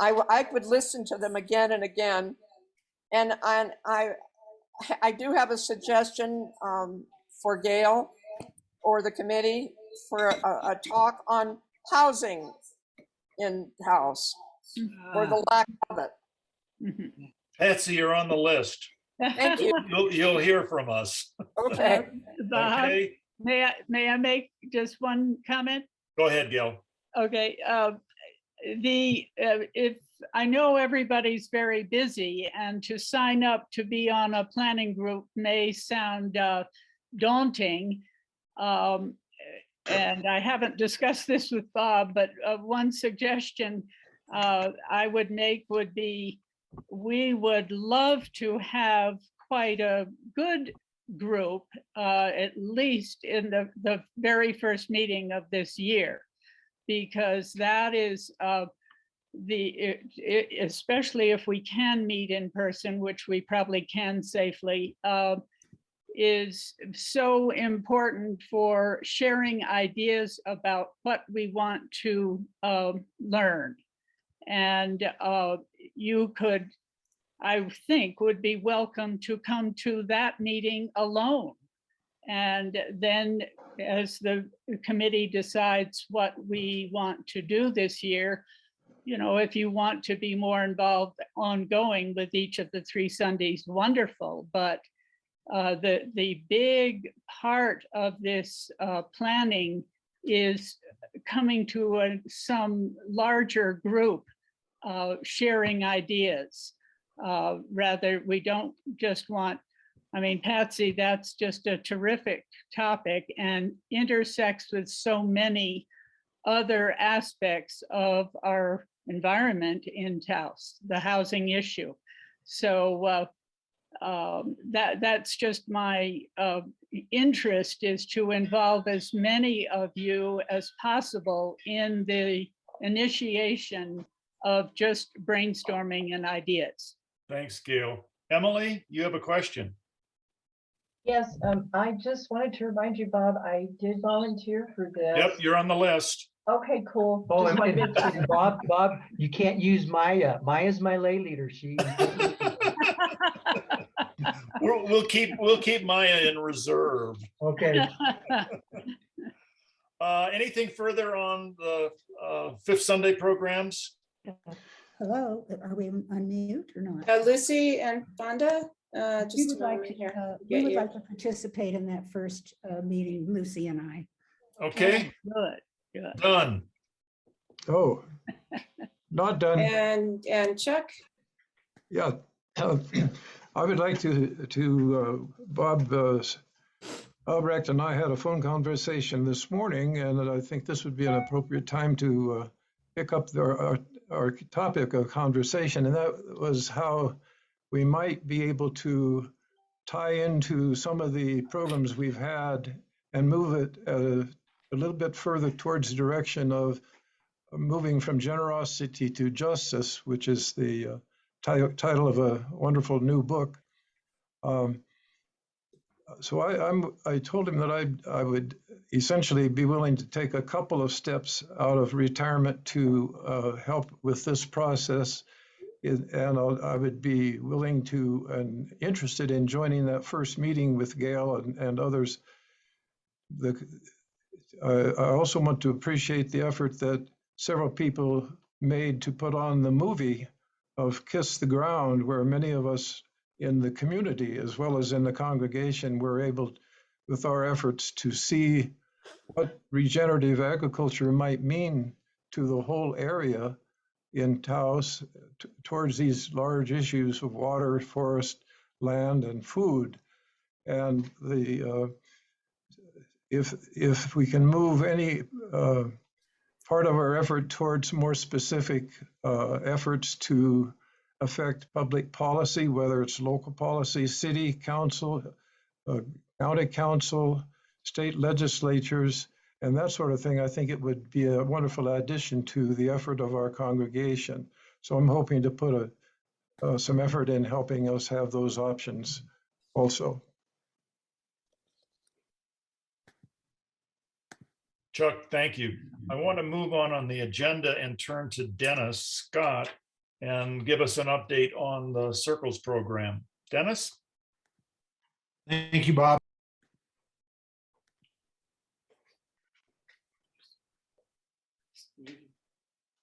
I would listen to them again and again. And I do have a suggestion for Gail or the committee for a talk on housing in house, or the lack of it. Patsy, you're on the list. Thank you. You'll hear from us. Okay. Bob, Okay. may I make just one comment? Go ahead, Gail. Okay. If I know everybody's very busy, and to sign up to be on a planning group may sound daunting. And I haven't discussed this with Bob, but one suggestion I would make would be, we would love to have quite a good group, at least in the very first meeting of this year, because that is especially if we can meet in person, which we probably can safely, is so important for sharing ideas about what we want to learn. And you could, I think, would be welcome to come to that meeting alone. And then as the committee decides what we want to do this year, if you want to be more involved ongoing with each of the 3 Sundays, wonderful. But the big part of this planning is coming to some larger group sharing ideas. Rather, we don't just want, Patsy, that's just a terrific topic and intersects with so many other aspects of our environment in Taos, the housing issue. So that's just my interest, is to involve as many of you as possible in the initiation of just brainstorming and ideas. Thanks, Gail. Emily, you have a question? Yes, I just wanted to remind you, Bob, I did volunteer for this. Yep, you're on the list. Okay, cool. Oh, Just wanted to and Bob, you can't use Maya. Maya's my lay leader. We'll keep Maya in reserve. Okay. Anything further on the Fifth Sunday programs? Hello, are we on mute or not? Lucy and Fonda, We just would a like moment to, here. we would like to participate in that first meeting, Lucy and I. Okay. Good, good. Done. Oh, not done. And Chuck? Yeah, I would like to Bob Albrecht and I had a phone conversation this morning, and I think this would be an appropriate time to pick up our topic of conversation, and that was how we might be able to tie into some of the programs we've had and move it a little bit further towards the direction of moving from generosity to justice, which is the title of a wonderful new book. So I told him that I would essentially be willing to take a couple of steps out of retirement to help with this process. And I would be willing to and interested in joining that first meeting with Gail and others. I also want to appreciate the effort that several people made to put on the movie of Kiss the Ground, where many of us in the community, as well as in the congregation, were able, with our efforts, to see what regenerative agriculture might mean to the whole area in Taos towards these large issues of water, forest, land, and food. And if we can move any part of our effort towards more specific efforts to affect public policy, whether it's local policy, city council, county council, state legislatures, and that sort of thing, I think it would be a wonderful addition to the effort of our congregation. So I'm hoping to put some effort in helping us have those options also. Chuck, thank you. I want to move on the agenda and turn to Dennis Scott and give us an update on the Circles program. Dennis? Thank you, Bob.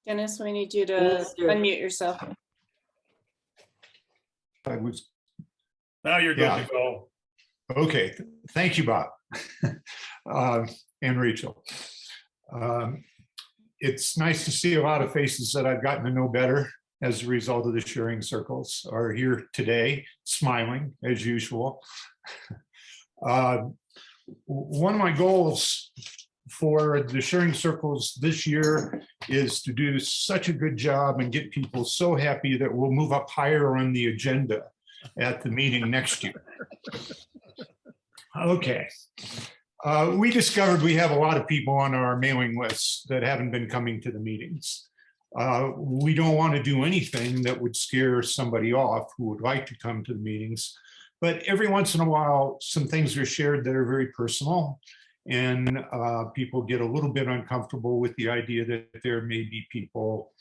Dennis, we need you to unmute yourself. Now you're good to go. Okay, thank you, Bob. And Rachel. It's nice to see a lot of faces that I've gotten to know better as a result of the sharing circles are here today, smiling as usual. One of my goals for the sharing circles this year is to do such a good job and get people so happy that we'll move up higher on the agenda at the meeting next year. Okay. We discovered we have a lot of people on our mailing lists that haven't been coming to the meetings. We don't want to do anything that would scare somebody off who would like to come to the meetings. But every once in a while, some things are shared that are very personal, and people get a little bit uncomfortable with the idea that there may be people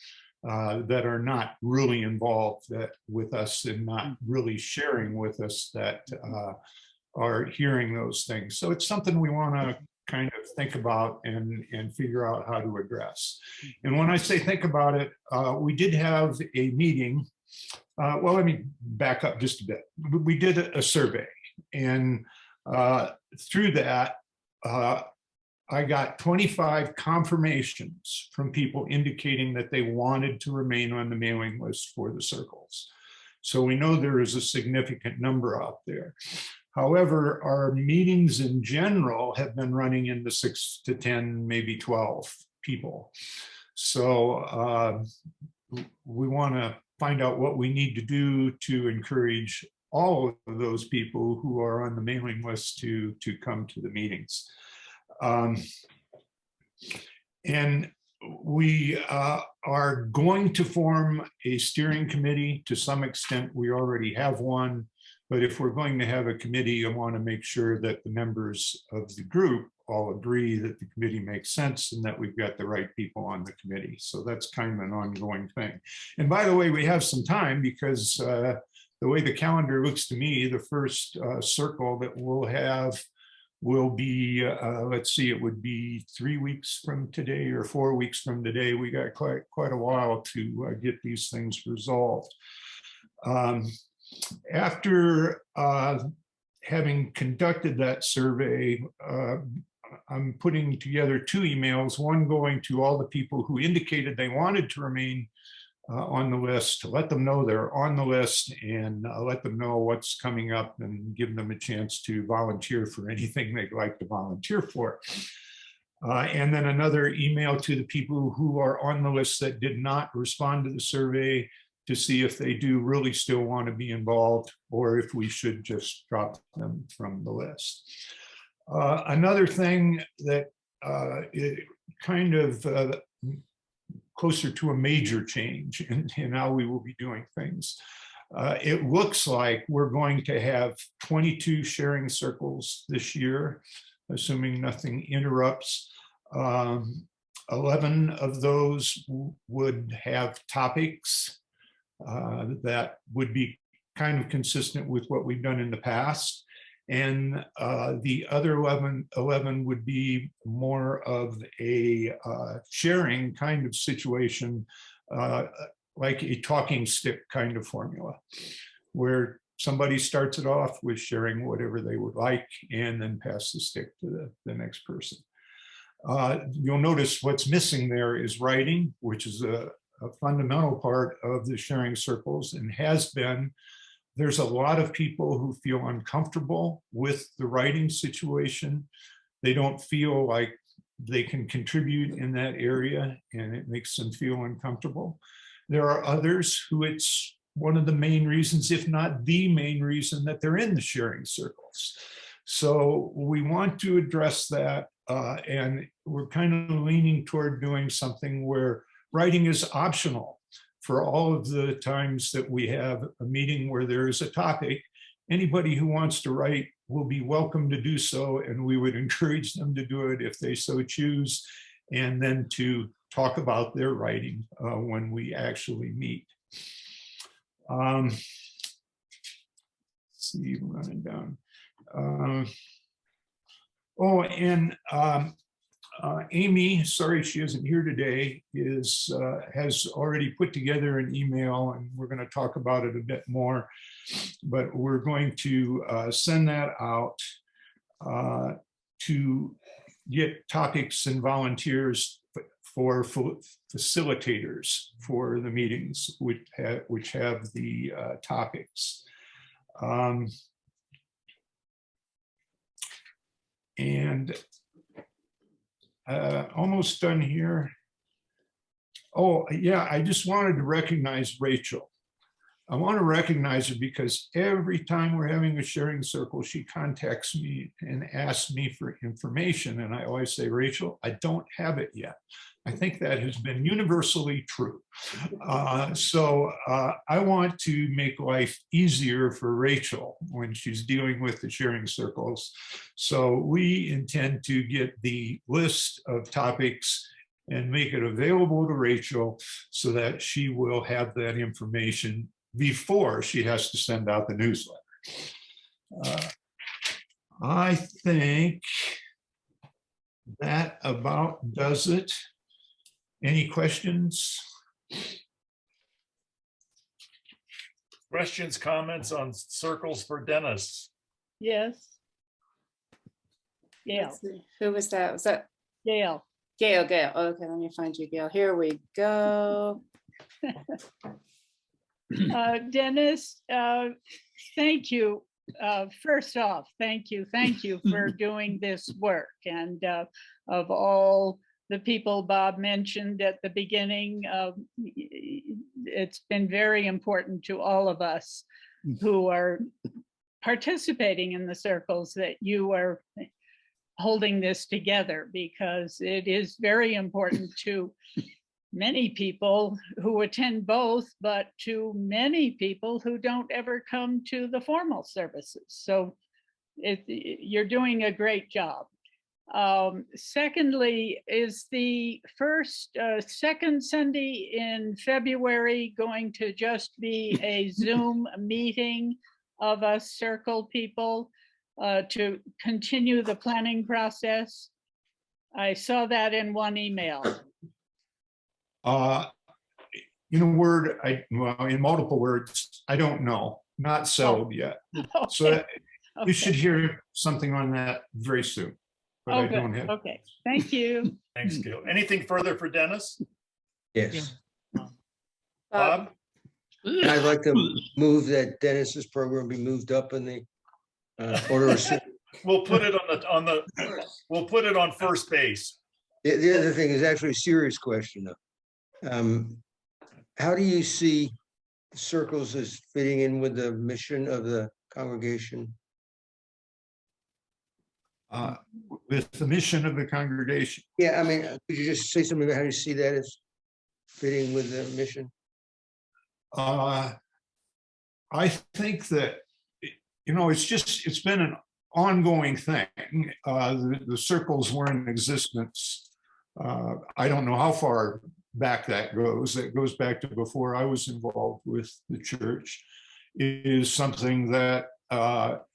that are not really involved with us and not really sharing with us that are hearing those things. So it's something we want to kind of think about and figure out how to address. And when I say think about it, we did have a meeting. Well, let me back up just a bit. We did a survey, and through that, I got 25 confirmations from people indicating that they wanted to remain on the mailing list for the circles. So we know there is a significant number out there. However, our meetings in general have been running in the 6 to 10, maybe 12 people. So we want to find out what we need to do to encourage all of those people who are on the mailing list to come to the meetings. And we are going to form a steering committee. To some extent, we already have one. But if we're going to have a committee, I want to make sure that the members of the group all agree that the committee makes sense and that we've got the right people on the committee. So that's kind of an ongoing thing. And by the way, we have some time because the way the calendar looks to me, the first circle that we'll have will be, let's see, it would be 3 weeks from today or 4 weeks from today. We got quite a while to get these things resolved. After having conducted that survey, I'm putting together 2 emails, one going to all the people who indicated they wanted to remain on the list, to let them know they're on the list, and let them know what's coming up and give them a chance to volunteer for anything they'd like to volunteer for. And then another email to the people who are on the list that did not respond to the survey to see if they do really still want to be involved or if we should just drop them from the list. Another thing that it kind of closer to a major change in how we will be doing things. It looks like we're going to have 22 sharing circles this year, assuming nothing interrupts. 11 of those would have topics that would be kind of consistent with what we've done in the past. And the other 11 would be more of a sharing kind of situation, like a talking stick kind of formula, where somebody starts it off with sharing whatever they would like and then pass the stick to the next person. You'll notice what's missing there is writing, which is a fundamental part of the sharing circles and has been. There's a lot of people who feel uncomfortable with the writing situation. They don't feel like they can contribute in that area, and it makes them feel uncomfortable. There are others who it's one of the main reasons, if not the main reason, that they're in the sharing circles. So we want to address that, and we're kind of leaning toward doing something where writing is optional. For all of the times that we have a meeting where there is a topic, anybody who wants to write will be welcome to do so, and we would encourage them to do it if they so choose, and then to talk about their writing when we actually meet. Let's see, running down. Oh, and Amy, sorry she isn't here today, has already put together an email, and we're going to talk about it a bit more, but we're going to send that out to get topics and volunteers for facilitators for the meetings, which have the topics. And almost done here. Oh, yeah, I just wanted to recognize Rachel. I want to recognize her because every time we're having a sharing circle, she contacts me and asks me for information. And I always say, Rachel, I don't have it yet. I think that has been universally true. So I want to make life easier for Rachel when she's dealing with the sharing circles. So we intend to get the list of topics and make it available to Rachel so that she will have that information before she has to send out the newsletter. I think that about does it. Any questions? Questions, comments on circles for Dennis? Yes. Gail. Let's see. Who was that? Was that Gail? Gail. Okay, let me find you, Gail. Here we go. Dennis, thank you. First off, thank you for doing this work. And of all the people Bob mentioned at the beginning, it's been very important to all of us who are participating in the circles that you are holding this together, because it is very important to many people who attend both, but to many people who don't ever come to the formal services. So you're doing a great job. Secondly, is the second Sunday in February going to just be a Zoom meeting of us circle people to continue the planning process? I saw that in one email. In a word, well, in multiple words, I don't know, not settled yet. Okay. So Okay. you should hear something on that very soon. But I don't have. Okay, thank you. Thanks, Gil. Anything further for Dennis? Yes. Bob? I'd like to move that Dennis's program be moved up in the order of. We'll put it we'll put it on first base. The other thing is actually a serious question though. How do you see circles as fitting in with the mission of the congregation? With the mission of the congregation. Yeah, I mean, could you just say something about how you see that as fitting with the mission? I think that, it's been an ongoing thing. The circles were in existence. I don't know how far back that goes. It goes back to before I was involved with the church. It is something that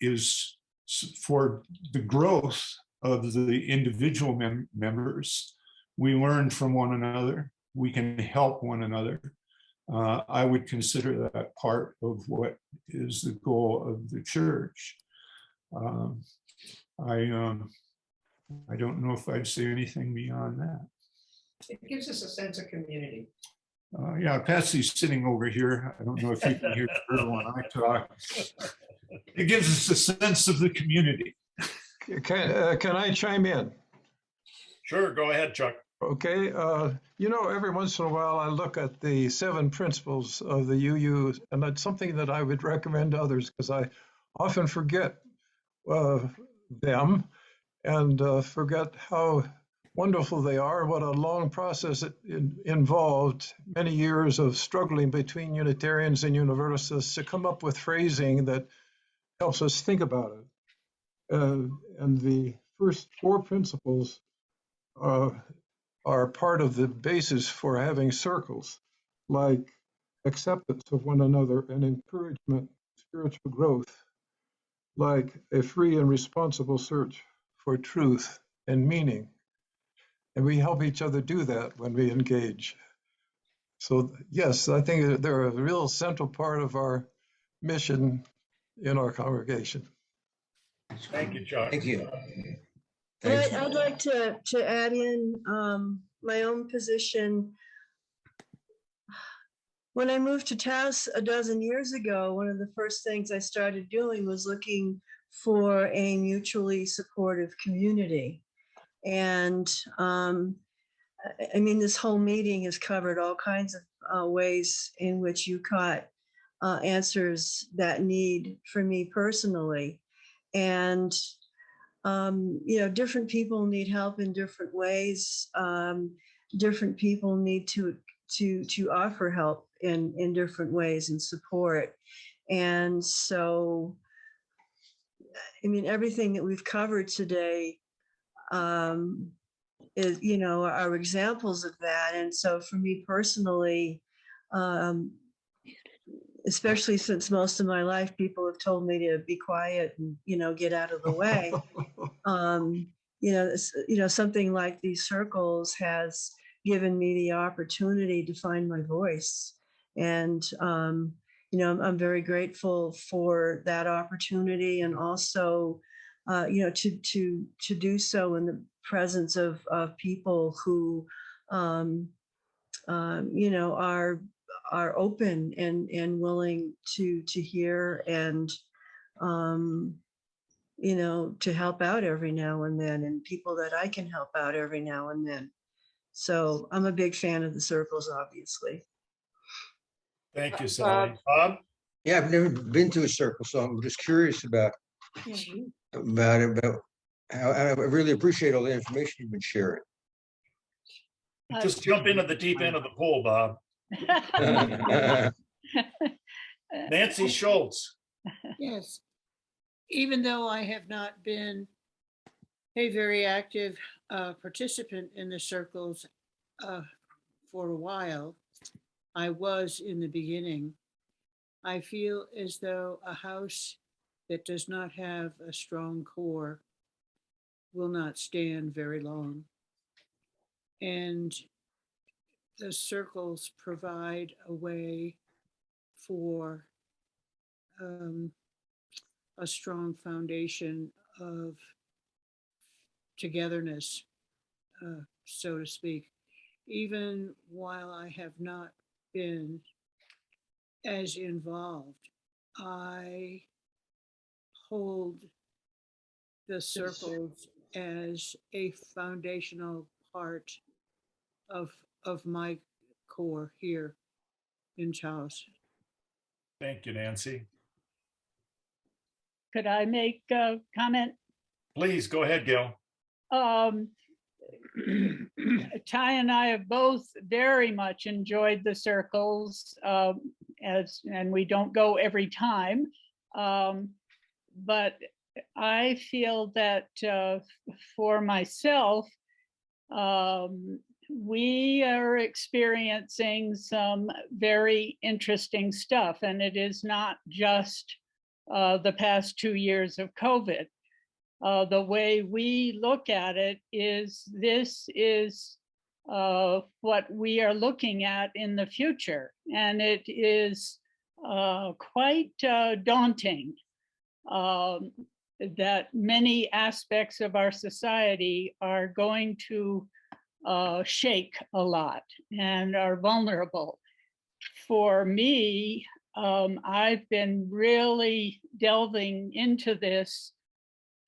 is for the growth of the individual members. We learn from one another. We can help one another. I would consider that part of what is the goal of the church. I don't know if I'd say anything beyond that. It gives us a sense of community. Yeah, Patsy's sitting over here. I don't know if you can hear her when I talk. It gives us a sense of the community. Can I chime in? Sure, go ahead, Chuck. Okay, every once in a while I look at the 7 principles of the UU, and that's something that I would recommend to others because I often forget them and forget how wonderful they are, what a long process it involved, many years of struggling between Unitarians and Universalists to come up with phrasing that helps us think about it. And the first 4 principles are part of the basis for having circles, like acceptance of one another and encouragement of spiritual growth, like a free and responsible search for truth and meaning. And we help each other do that when we engage. So yes, I think they're a real central part of our mission in our congregation. Thank you, Chuck. Thank you. I'd like to add in my own position. When I moved to Taos a dozen years ago, one of the first things I started doing was looking for a mutually supportive community. And this whole meeting has covered all kinds of ways in which UCOT answers that need for me personally. And different people need help in different ways. Different people need to offer help in different ways and support. And so, everything that we've covered today is, are examples of that. And so for me personally, especially since most of my life people have told me to be quiet and get out of the way, something like these circles has given me the opportunity to find my voice. And I'm very grateful for that opportunity, and also to do so in the presence of people who are open and willing to hear and to help out every now and then, and people that I can help out every now and then. So I'm a big fan of the circles, obviously. Thank you, Sally. Bob? Yeah, I've never been to a circle, so I'm just curious about how. I really appreciate all the information you've been sharing. Just jump into the deep end of the pool, Bob. Nancy Schultz. Yes. Even though I have not been a very active participant in the circles for a while, I was in the beginning. I feel as though a house that does not have a strong core will not stand very long. And the circles provide a way for a strong foundation of togetherness, so to speak. Even while I have not been as involved, I hold the circles as a foundational part of my core here in Taos. Thank you, Nancy. Could I make a comment? Please go ahead, Gail. Ty and I have both very much enjoyed the circles, and we don't go every time, but I feel that for myself, we are experiencing some very interesting stuff, and it is not just the past 2 years of COVID. The way we look at it is this is what we are looking at in the future. And it is quite daunting that many aspects of our society are going to shake a lot and are vulnerable. For me, I've been really delving into this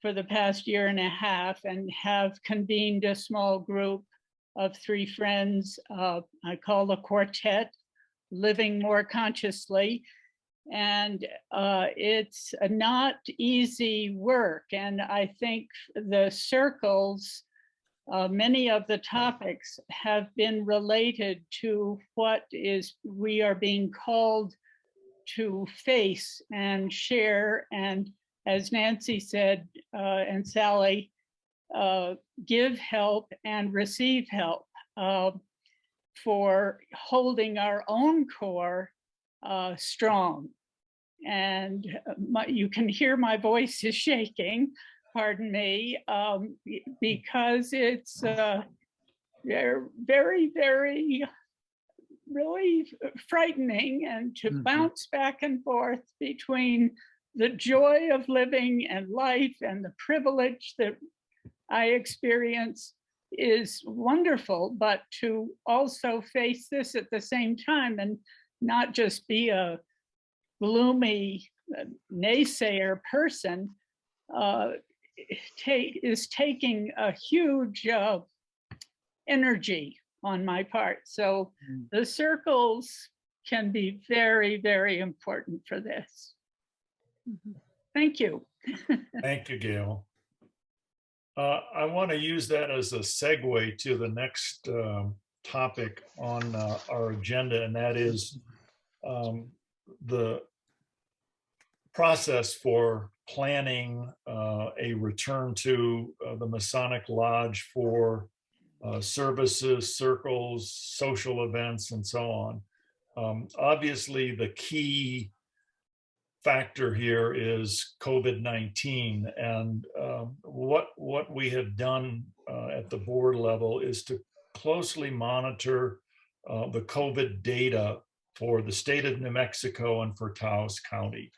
for the past year and a half and have convened a small group of 3 friends I call the quartet, Living More Consciously. And it's not easy work. And I think the circles, many of the topics have been related to what we are being called to face and share, and as Nancy said, and Sally, give help and receive help for holding our own core strong. And you can hear my voice is shaking, pardon me, because it's very, very, really frightening, and to bounce back and forth between the joy of living and life and the privilege that I experience is wonderful, but to also face this at the same time and not just be a gloomy naysayer person is taking a huge energy on my part. So the circles can be very, very important for this. Thank you. Thank you, Gail. I want to use that as a segue to the next topic on our agenda, and that is the process for planning a return to the Masonic Lodge for services, circles, social events, and so on. Obviously, the key factor here is COVID-19, and what we have done at the board level is to closely monitor the COVID data for the state of New Mexico and for Taos County.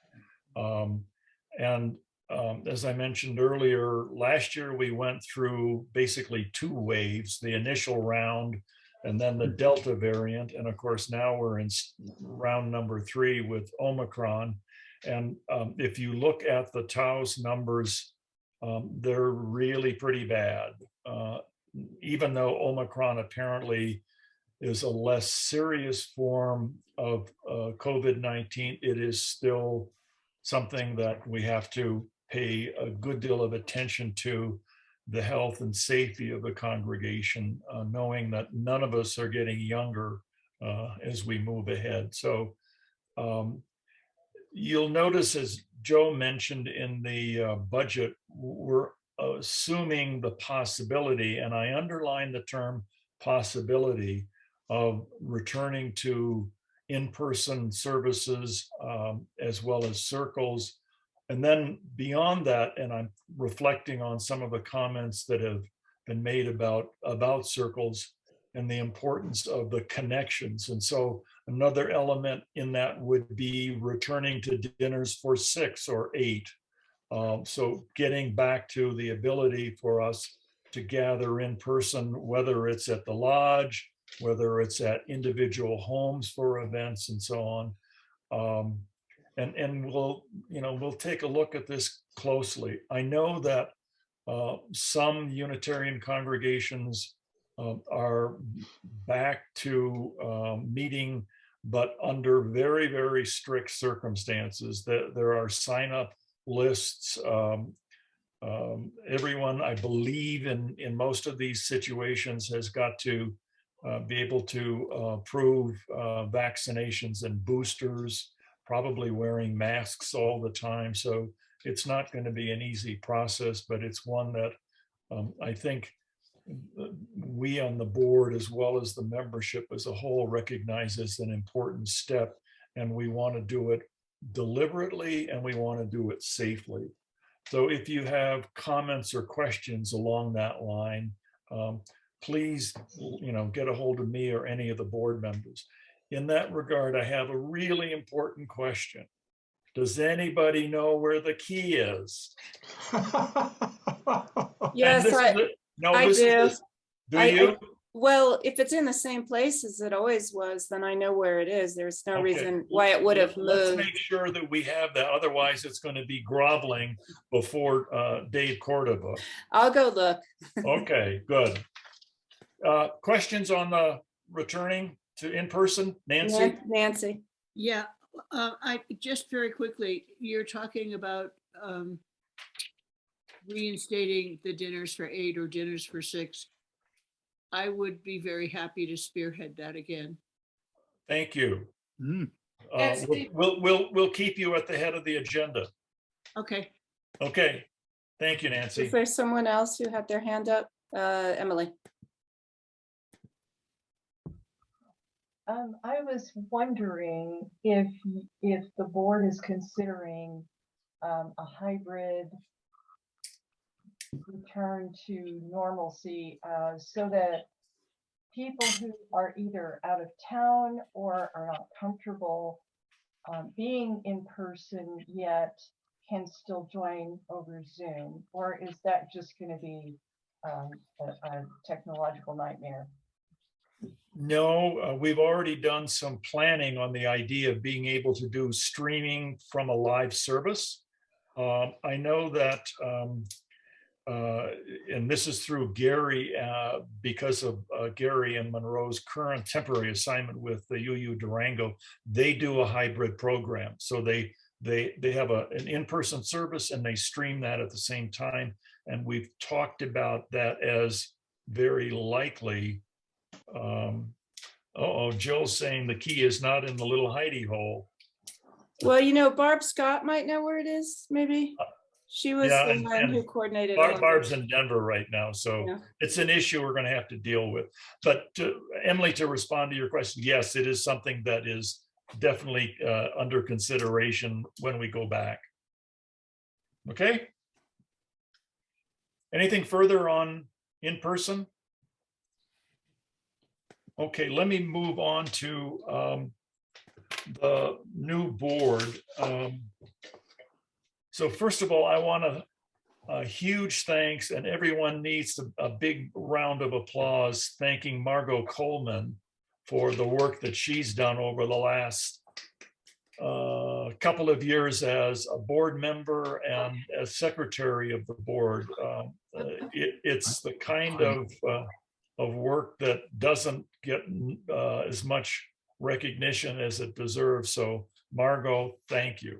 As I mentioned earlier, last year we went through basically 2 waves, the initial round and then the Delta variant. And of course, now we're in round number 3 with Omicron. And if you look at the Taos numbers, they're really pretty bad. Even though Omicron apparently is a less serious form of COVID-19, it is still something that we have to pay a good deal of attention to, the health and safety of the congregation, knowing that none of us are getting younger as we move ahead. So you'll notice, as Joe mentioned in the budget, we're assuming the possibility, and I underline the term possibility, of returning to in-person services as well as circles. And then beyond that, and I'm reflecting on some of the comments that have been made about circles and the importance of the connections. And so another element in that would be returning to dinners for 6 or 8. So getting back to the ability for us to gather in person, whether it's at the lodge, whether it's at individual homes for events and so on. And we'll take a look at this closely. I know that some Unitarian congregations are back to meeting, but under very, very strict circumstances. That there are sign-up lists. Everyone, I believe, in most of these situations has got to be able to prove vaccinations and boosters, probably wearing masks all the time. So it's not going to be an easy process, but it's one that I think we on the board, as well as the membership as a whole, recognize as an important step. And we want to do it deliberately, and we want to do it safely. So if you have comments or questions along that line, please, get a hold of me or any of the board members. In that regard, I have a really important question. Does anybody know where the key is? Yes, I do. Do you? Well, if it's in the same place as it always was, then I know where it is. There's no reason why it would have Let's moved. make sure that we have that. Otherwise, it's going to be groveling before Dave Cordova. I'll go look. Okay, good. Questions on the returning to in-person? Nancy? Nancy. Yeah, I just very quickly, you're talking about reinstating the dinners for 8 or dinners for 6. I would be very happy to spearhead that again. Thank you. We'll keep you at the head of the agenda. Okay. Okay. Thank you, Nancy. Is there someone else who had their hand up? Emily. I was wondering if the board is considering a hybrid return to normalcy, so that people who are either out of town or are not comfortable being in person yet can still join over Zoom, or is that just going to be a technological nightmare? No, we've already done some planning on the idea of being able to do streaming from a live service. I know that, and this is through Gary, because of Gary and Monroe's current temporary assignment with the UU Durango, they do a hybrid program. So they have an in-person service and they stream that at the same time. And we've talked about that as very likely. Jill's saying the key is not in the little hidey hole. Well, Barb Scott might know where it is, maybe. She was the one who coordinated. Barb's in Denver right now, so it's an issue we're going to have to deal with. But Emily, to respond to your question, yes, it is something that is definitely under consideration when we go back. Okay. Anything further on in person? Okay, let me move on to the new board. So first of all, I want a huge thanks, and everyone needs a big round of applause, thanking Margot Coleman for the work that she's done over the last couple of years as a board member and as secretary of the board. It's the kind of work that doesn't get as much recognition as it deserves. So Margot, thank you.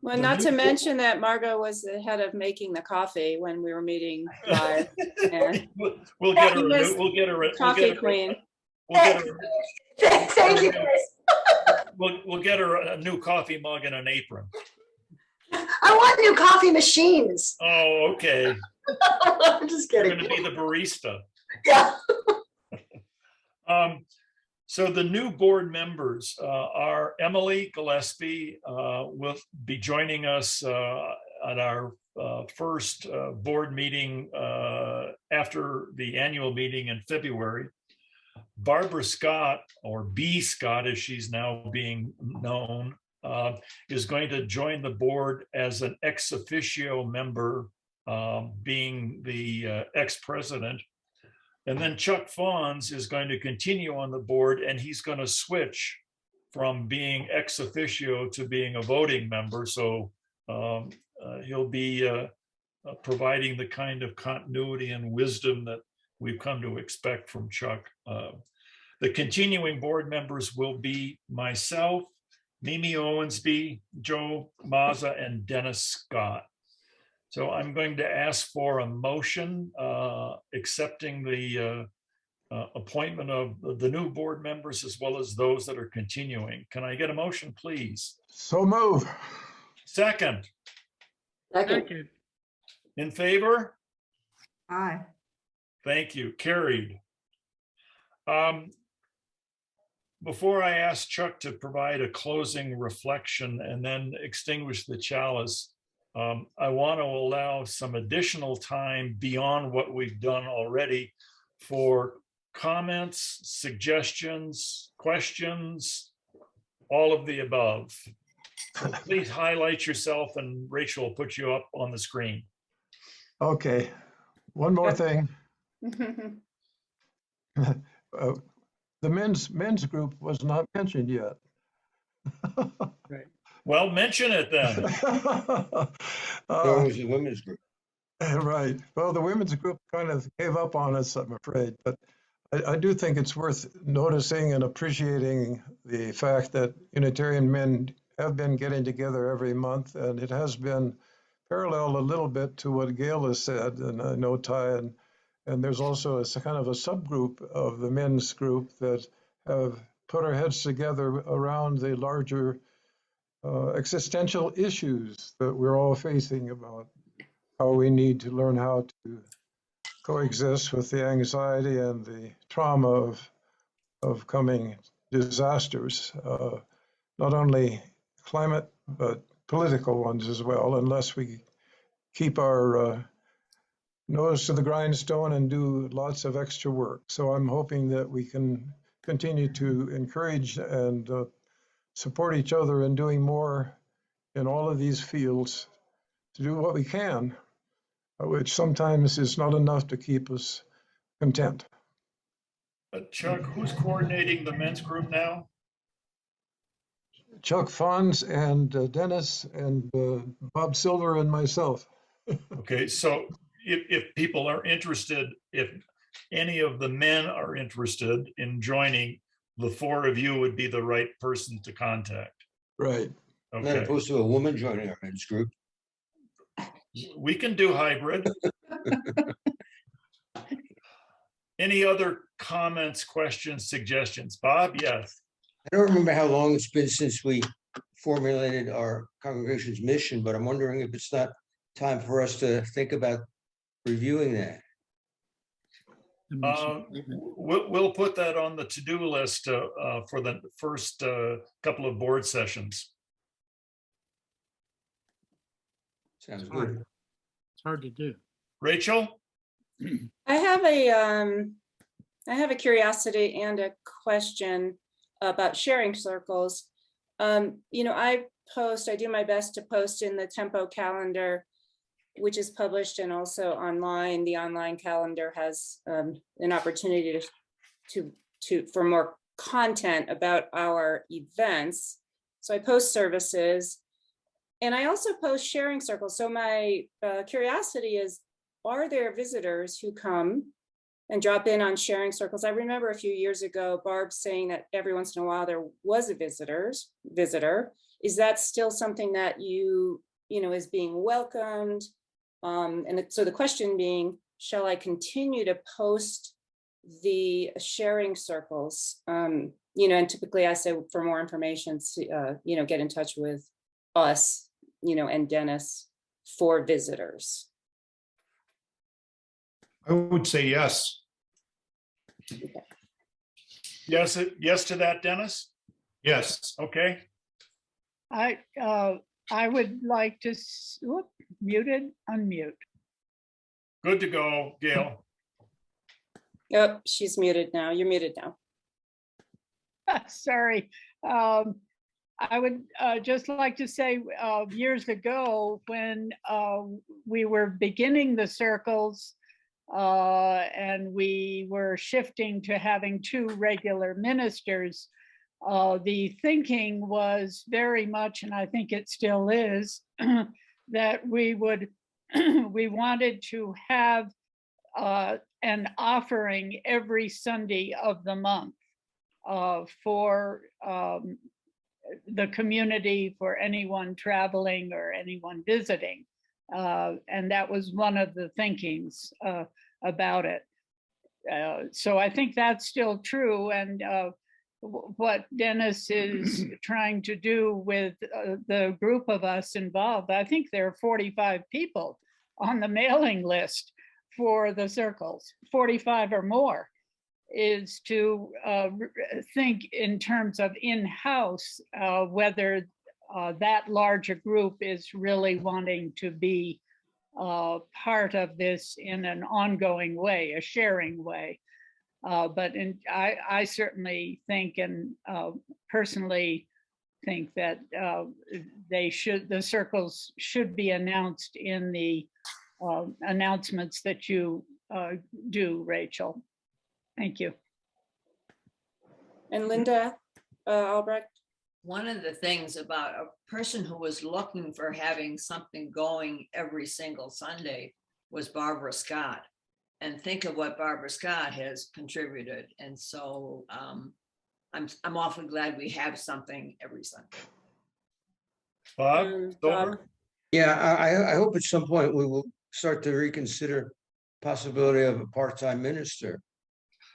Well, not to mention that Margot was the head of making the coffee when we were meeting live. And We'll get her. She was We'll get her. coffee queen. We'll get her. Thank you, Chris. We'll get her a new coffee mug and an apron. I want new coffee machines. Oh, okay. I'm just You're kidding. going to be the barista. Yeah. So the new board members are Emily Gillespie will be joining us at our first board meeting after the annual meeting in February. Barbara Scott, or B. Scott as she's now being known, is going to join the board as an ex officio member, being the ex-president. And then Chuck Fawns is going to continue on the board, and he's going to switch from being ex officio to being a voting member. So he'll be providing the kind of continuity and wisdom that we've come to expect from Chuck. The continuing board members will be myself, Mimi Owensby, Joe Mazza, and Dennis Scott. So I'm going to ask for a motion accepting the appointment of the new board members as well as those that are continuing. Can I get a motion, please? So move. Second. Second. In favor? Aye. Thank you. Carried. Before I ask Chuck to provide a closing reflection and then extinguish the chalice, I want to allow some additional time beyond what we've done already for comments, suggestions, questions, all of the above. So please highlight yourself and Rachel will put you up on the screen. Okay, one more thing. The men's group was not mentioned yet. Right. Well, mention it then. There was a women's group. Right. Well, the women's group kind of gave up on us, I'm afraid. But I do think it's worth noticing and appreciating the fact that Unitarian men have been getting together every month, and it has been parallel a little bit to what Gail has said, and I know Ty, and there's also a kind of a subgroup of the men's group that have put our heads together around the larger existential issues that we're all facing about how we need to learn how to coexist with the anxiety and the trauma of coming disasters, not only climate, but political ones as well, unless we keep our nose to the grindstone and do lots of extra work. So I'm hoping that we can continue to encourage and support each other in doing more in all of these fields to do what we can, which sometimes is not enough to keep us content. Chuck, who's coordinating the men's group now? Chuck Fawns and Dennis and Bob Silver and myself. Okay, so if people are interested, if any of the men are interested in joining, the four of you would be the right person to contact. Right. I'm not opposed to a woman joining our men's group. We can do hybrid. Any other comments, questions, suggestions? Bob, yes. I don't remember how long it's been since we formulated our congregation's mission, but I'm wondering if it's not time for us to think about reviewing that. We'll put that on the to-do list for the first couple of board sessions. Sounds good. It's hard to do. Rachel? I have a curiosity and a question about sharing circles. I do my best to post in the Tempo calendar, which is published and also online. The online calendar has an opportunity for more content about our events. So I post services and I also post sharing circles. So my curiosity is, are there visitors who come and drop in on sharing circles. I remember a few years ago, Barb saying that every once in a while there was a visitor. Is that still something that you know, is being welcomed? So the question being, shall I continue to post the sharing circles? You know, and typically I say for more information, you know, get in touch with us, you know, and Dennis for visitors. I would say yes. Yes to that, Dennis? Yes. Okay. I would like to, muted, unmute. Good to go, Gail. Yep, she's muted now. You're muted now. Sorry. I would just like to say years ago when we were beginning the circles and we were shifting to having 2 regular ministers, the thinking was very much, and I think it still is, that we wanted to have an offering every Sunday of the month for the community, for anyone traveling or anyone visiting. And that was one of the thinkings about it. So I think that's still true. And what Dennis is trying to do with the group of us involved, I think there are 45 people on the mailing list for the circles, 45 or more, is to think in terms of in-house, whether that larger group is really wanting to be part of this in an ongoing way, a sharing way. But I certainly think, and personally think, that the circles should be announced in the announcements that you do, Rachel. Thank you. And Linda Albrecht? One of the things about a person who was looking for having something going every single Sunday was Barbara Scott. And think of what Barbara Scott has contributed. And so I'm awfully glad we have something every Sunday. Bob? Yeah, I hope at some point we will start to reconsider possibility of a part-time minister.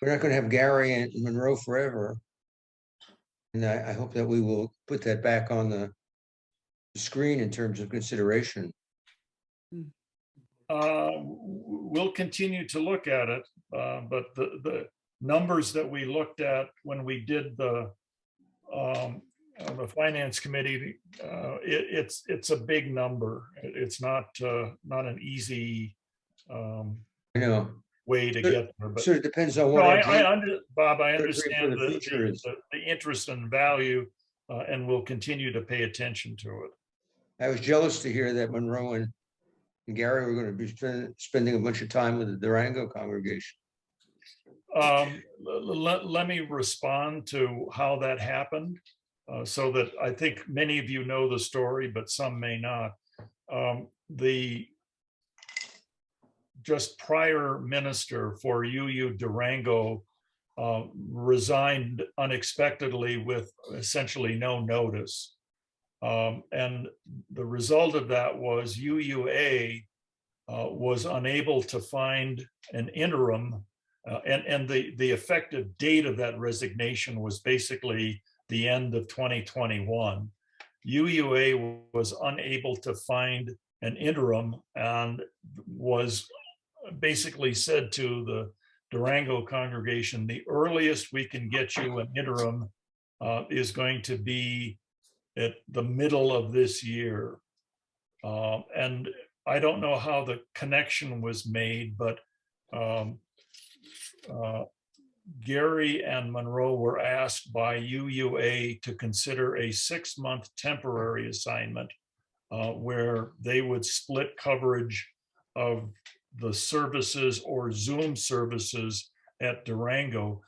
We're not going to have Gary and Monroe forever. And I hope that we will put that back on the screen in terms of consideration. We'll continue to look at it, but the numbers that we looked at when we did the finance committee, it's a big number. It's not an easy way to get there. But so it depends on what Bob, I understand the interest and value, and we'll continue to pay attention to it. I was jealous to hear that Monroe and Gary were going to be spending a bunch of time with the Durango congregation. Let me respond to how that happened, so that I think many of you know the story, but some may not. The just prior minister for UU Durango resigned unexpectedly with essentially no notice. And the result of that was UUA was unable to find an interim, and the effective date of that resignation was basically the end of 2021. UUA was unable to find an interim and was basically said to the Durango congregation, the earliest we can get you an interim is going to be at the middle of this year. And I don't know how the connection was made, but Gary and Monroe were asked by UUA to consider a 6-month temporary assignment where they would split coverage of the services or Zoom services at Durango,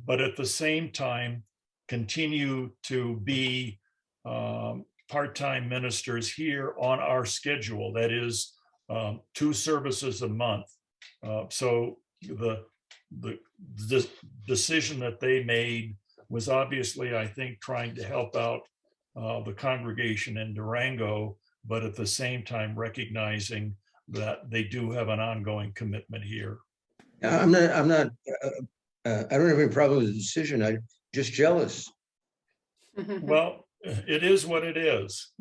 but at the same time continue to be part-time ministers here on our schedule. That is 2 services a month. So the the decision that they made was obviously, I think, trying to help out the congregation in Durango, but at the same time recognizing that they do have an ongoing commitment here. I don't have any problem with the decision. I'm just jealous. Well, it is what it is.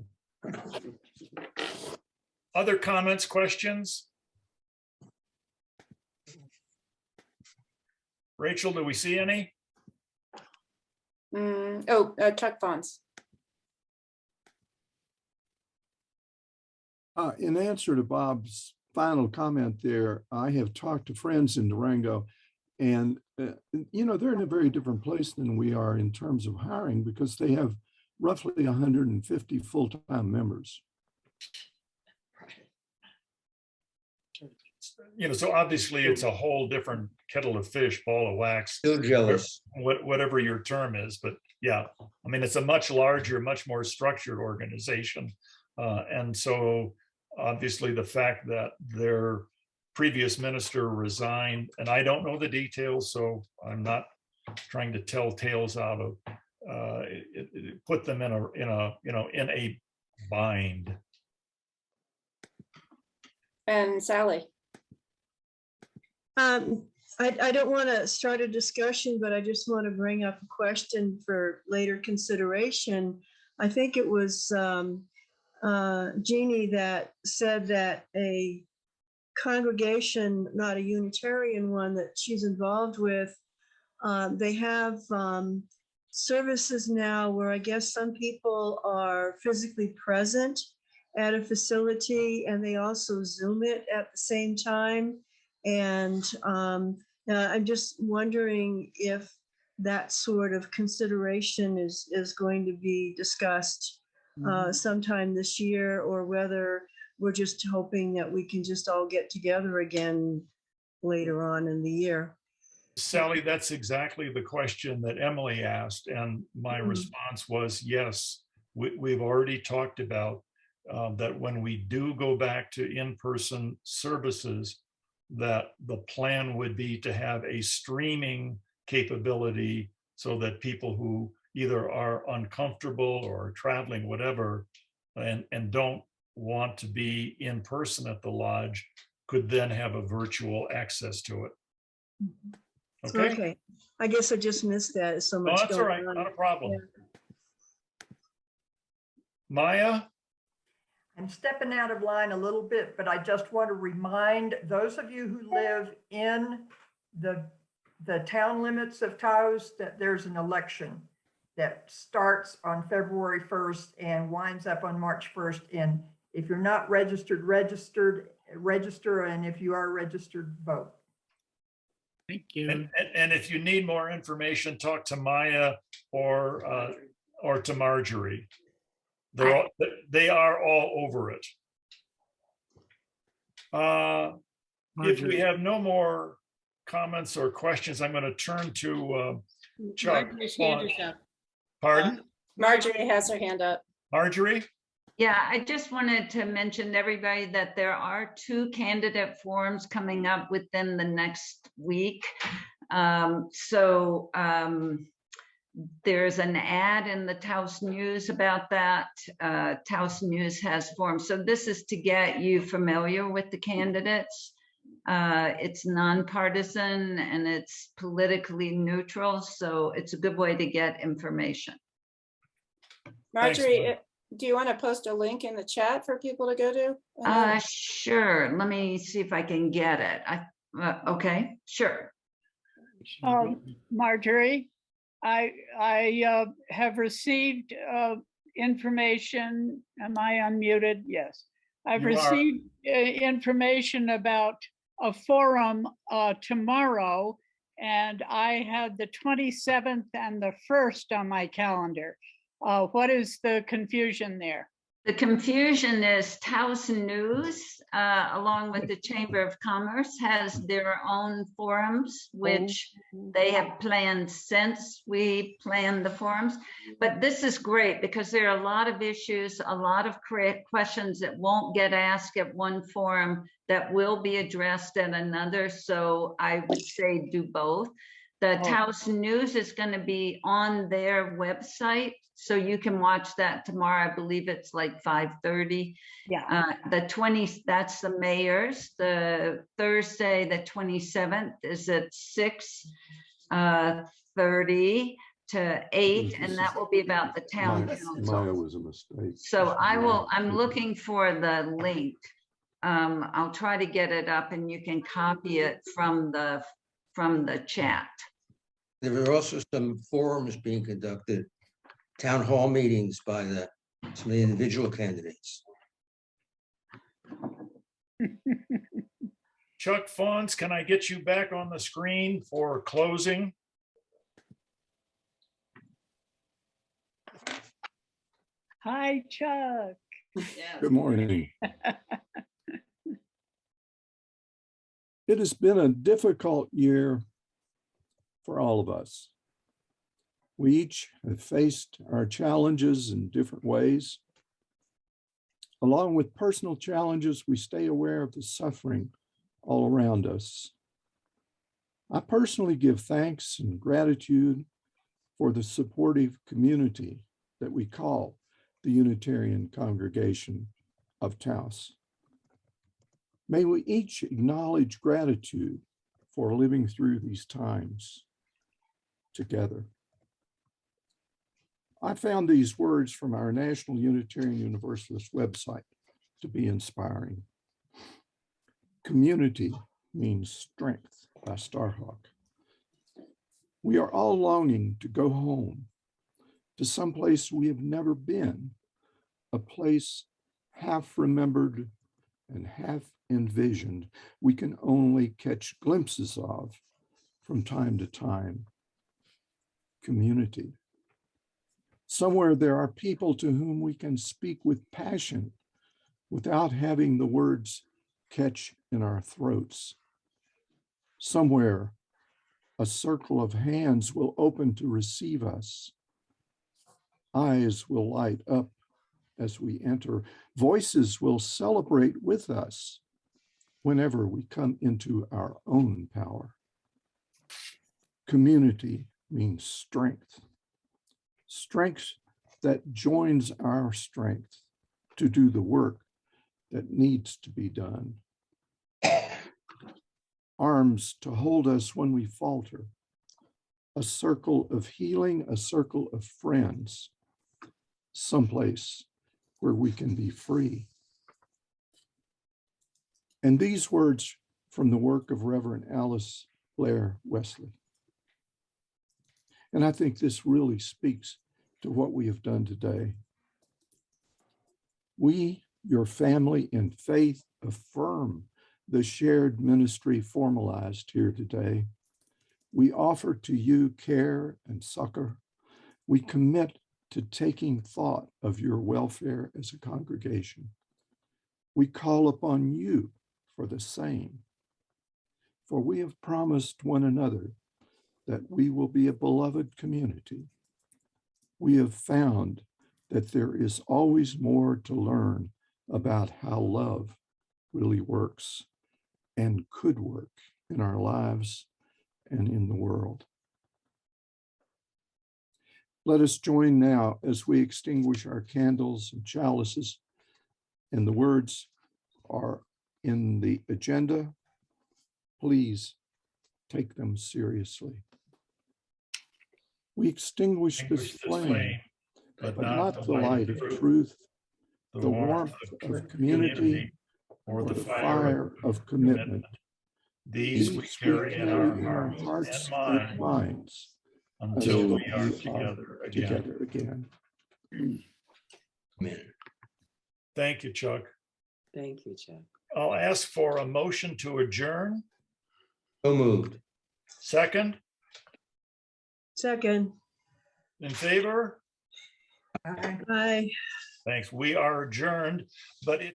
Other comments, questions? Rachel, do we see any? Chuck Vons. In answer to Bob's final comment there, I have talked to friends in Durango, and they're in a very different place than we are in terms of hiring, because they have roughly 150 full-time members. So obviously it's a whole different kettle of fish, ball of wax. Still jealous. Whatever your term is, but yeah, I mean, it's a much larger, much more structured organization. And so obviously the fact that their previous minister resigned, and I don't know the details, so I'm not trying to tell tales out of, it put them in a bind. And Sally. I don't want to start a discussion, but I just want to bring up a question for later consideration. I think it was Jeannie that said that a congregation, not a Unitarian one, that she's involved with, they have services now where I guess some people are physically present at a facility and they also Zoom it at the same time. And I'm just wondering if that sort of consideration is going to be discussed sometime this year, or whether we're just hoping that we can just all get together again later on in the year. Sally, that's exactly the question that Emily asked. And my response was, yes, we've already talked about that when we do go back to in-person services, that the plan would be to have a streaming capability so that people who either are uncomfortable or traveling, whatever, and don't want to be in person at the lodge could then have a virtual access to it. Okay. I guess I just missed that. It's so much. No, that's all right. going on. Not a problem. Yeah. Maya? I'm stepping out of line a little bit, but I just want to remind those of you who live in the town limits of Taos that there's an election that starts on February 1st and winds up on March 1st. And if you're not registered, register, and if you are registered, vote. Thank you. And if you need more information, talk to Maya or to Marjorie. They are all over it. If we have no more comments or questions, I'm going to turn to Chuck. Marjorie's hand is up. Pardon? Marjorie has her hand up. Marjorie? Yeah, I just wanted to mention to everybody that there are 2 candidate forums coming up within the next week. There's an ad in the Taos News about that. Taos News has forums. So this is to get you familiar with the candidates. It's nonpartisan and it's politically neutral. So it's a good way to get information. Marjorie, do you want to post a link in the chat for people to go to? Sure. Let me see if I can get it. Okay, sure. Marjorie, I have received information. Am I unmuted? Yes. I've received information about a forum tomorrow, and I had the 27th and the 1st on my calendar. What is the confusion there? The confusion is Taos News, along with the Chamber of Commerce, has their own forums, which they have planned since we planned the forums. But this is great because there are a lot of issues, a lot of questions that won't get asked at one forum that will be addressed at another. So I would say do both. The Taos News is going to be on their website, so you can watch that tomorrow. I believe it's like 5:30. Yeah. The 20th, that's the mayor's. The Thursday, the 27th is at 6:30 to 8, and that will be about the town Maya council. was a mistake. So I'm looking for the link. I'll try to get it up and you can copy it from the chat. There are also some forums being conducted, town hall meetings by some of the individual candidates. Chuck Fons, can I get you back on the screen for closing? Hi, Chuck. Good morning. It has been a difficult year for all of us. We each have faced our challenges in different ways. Along with personal challenges, we stay aware of the suffering all around us. I personally give thanks and gratitude for the supportive community that we call the Unitarian Congregation of Taos. May we each acknowledge gratitude for living through these times together. I found these words from our National Unitarian Universalist website to be inspiring. Community means strength by Starhawk. We are all longing to go home to some place we have never been, a place half remembered and half envisioned, we can only catch glimpses of from time to time. Community. Somewhere there are people to whom we can speak with passion without having the words catch in our throats. Somewhere a circle of hands will open to receive us. Eyes will light up as we enter. Voices will celebrate with us whenever we come into our own power. Community means strength. Strength that joins our strength to do the work that needs to be done. Arms to hold us when we falter. A circle of healing, a circle of friends. Someplace where we can be free. And these words from the work of Reverend Alice Blair Wesley. And I think this really speaks to what we have done today. We, your family in faith, affirm the shared ministry formalized here today. We offer to you care and succor. We commit to taking thought of your welfare as a congregation. We call upon you for the same. For we have promised one another that we will be a beloved community. We have found that there is always more to learn about how love really works and could work in our lives and in the world. Let us join now as we extinguish our candles and chalices, and the words are in the agenda. Please take them seriously. We extinguish this flame, but not the light of truth, the warmth of community, or the fire of commitment. These we carry in our hearts and minds until we are together again. Amen. Thank you, Chuck. Thank you, Chuck. I'll ask for a motion to adjourn. So moved. Second, Second. in favor? Aye. Thanks. We are adjourned, but it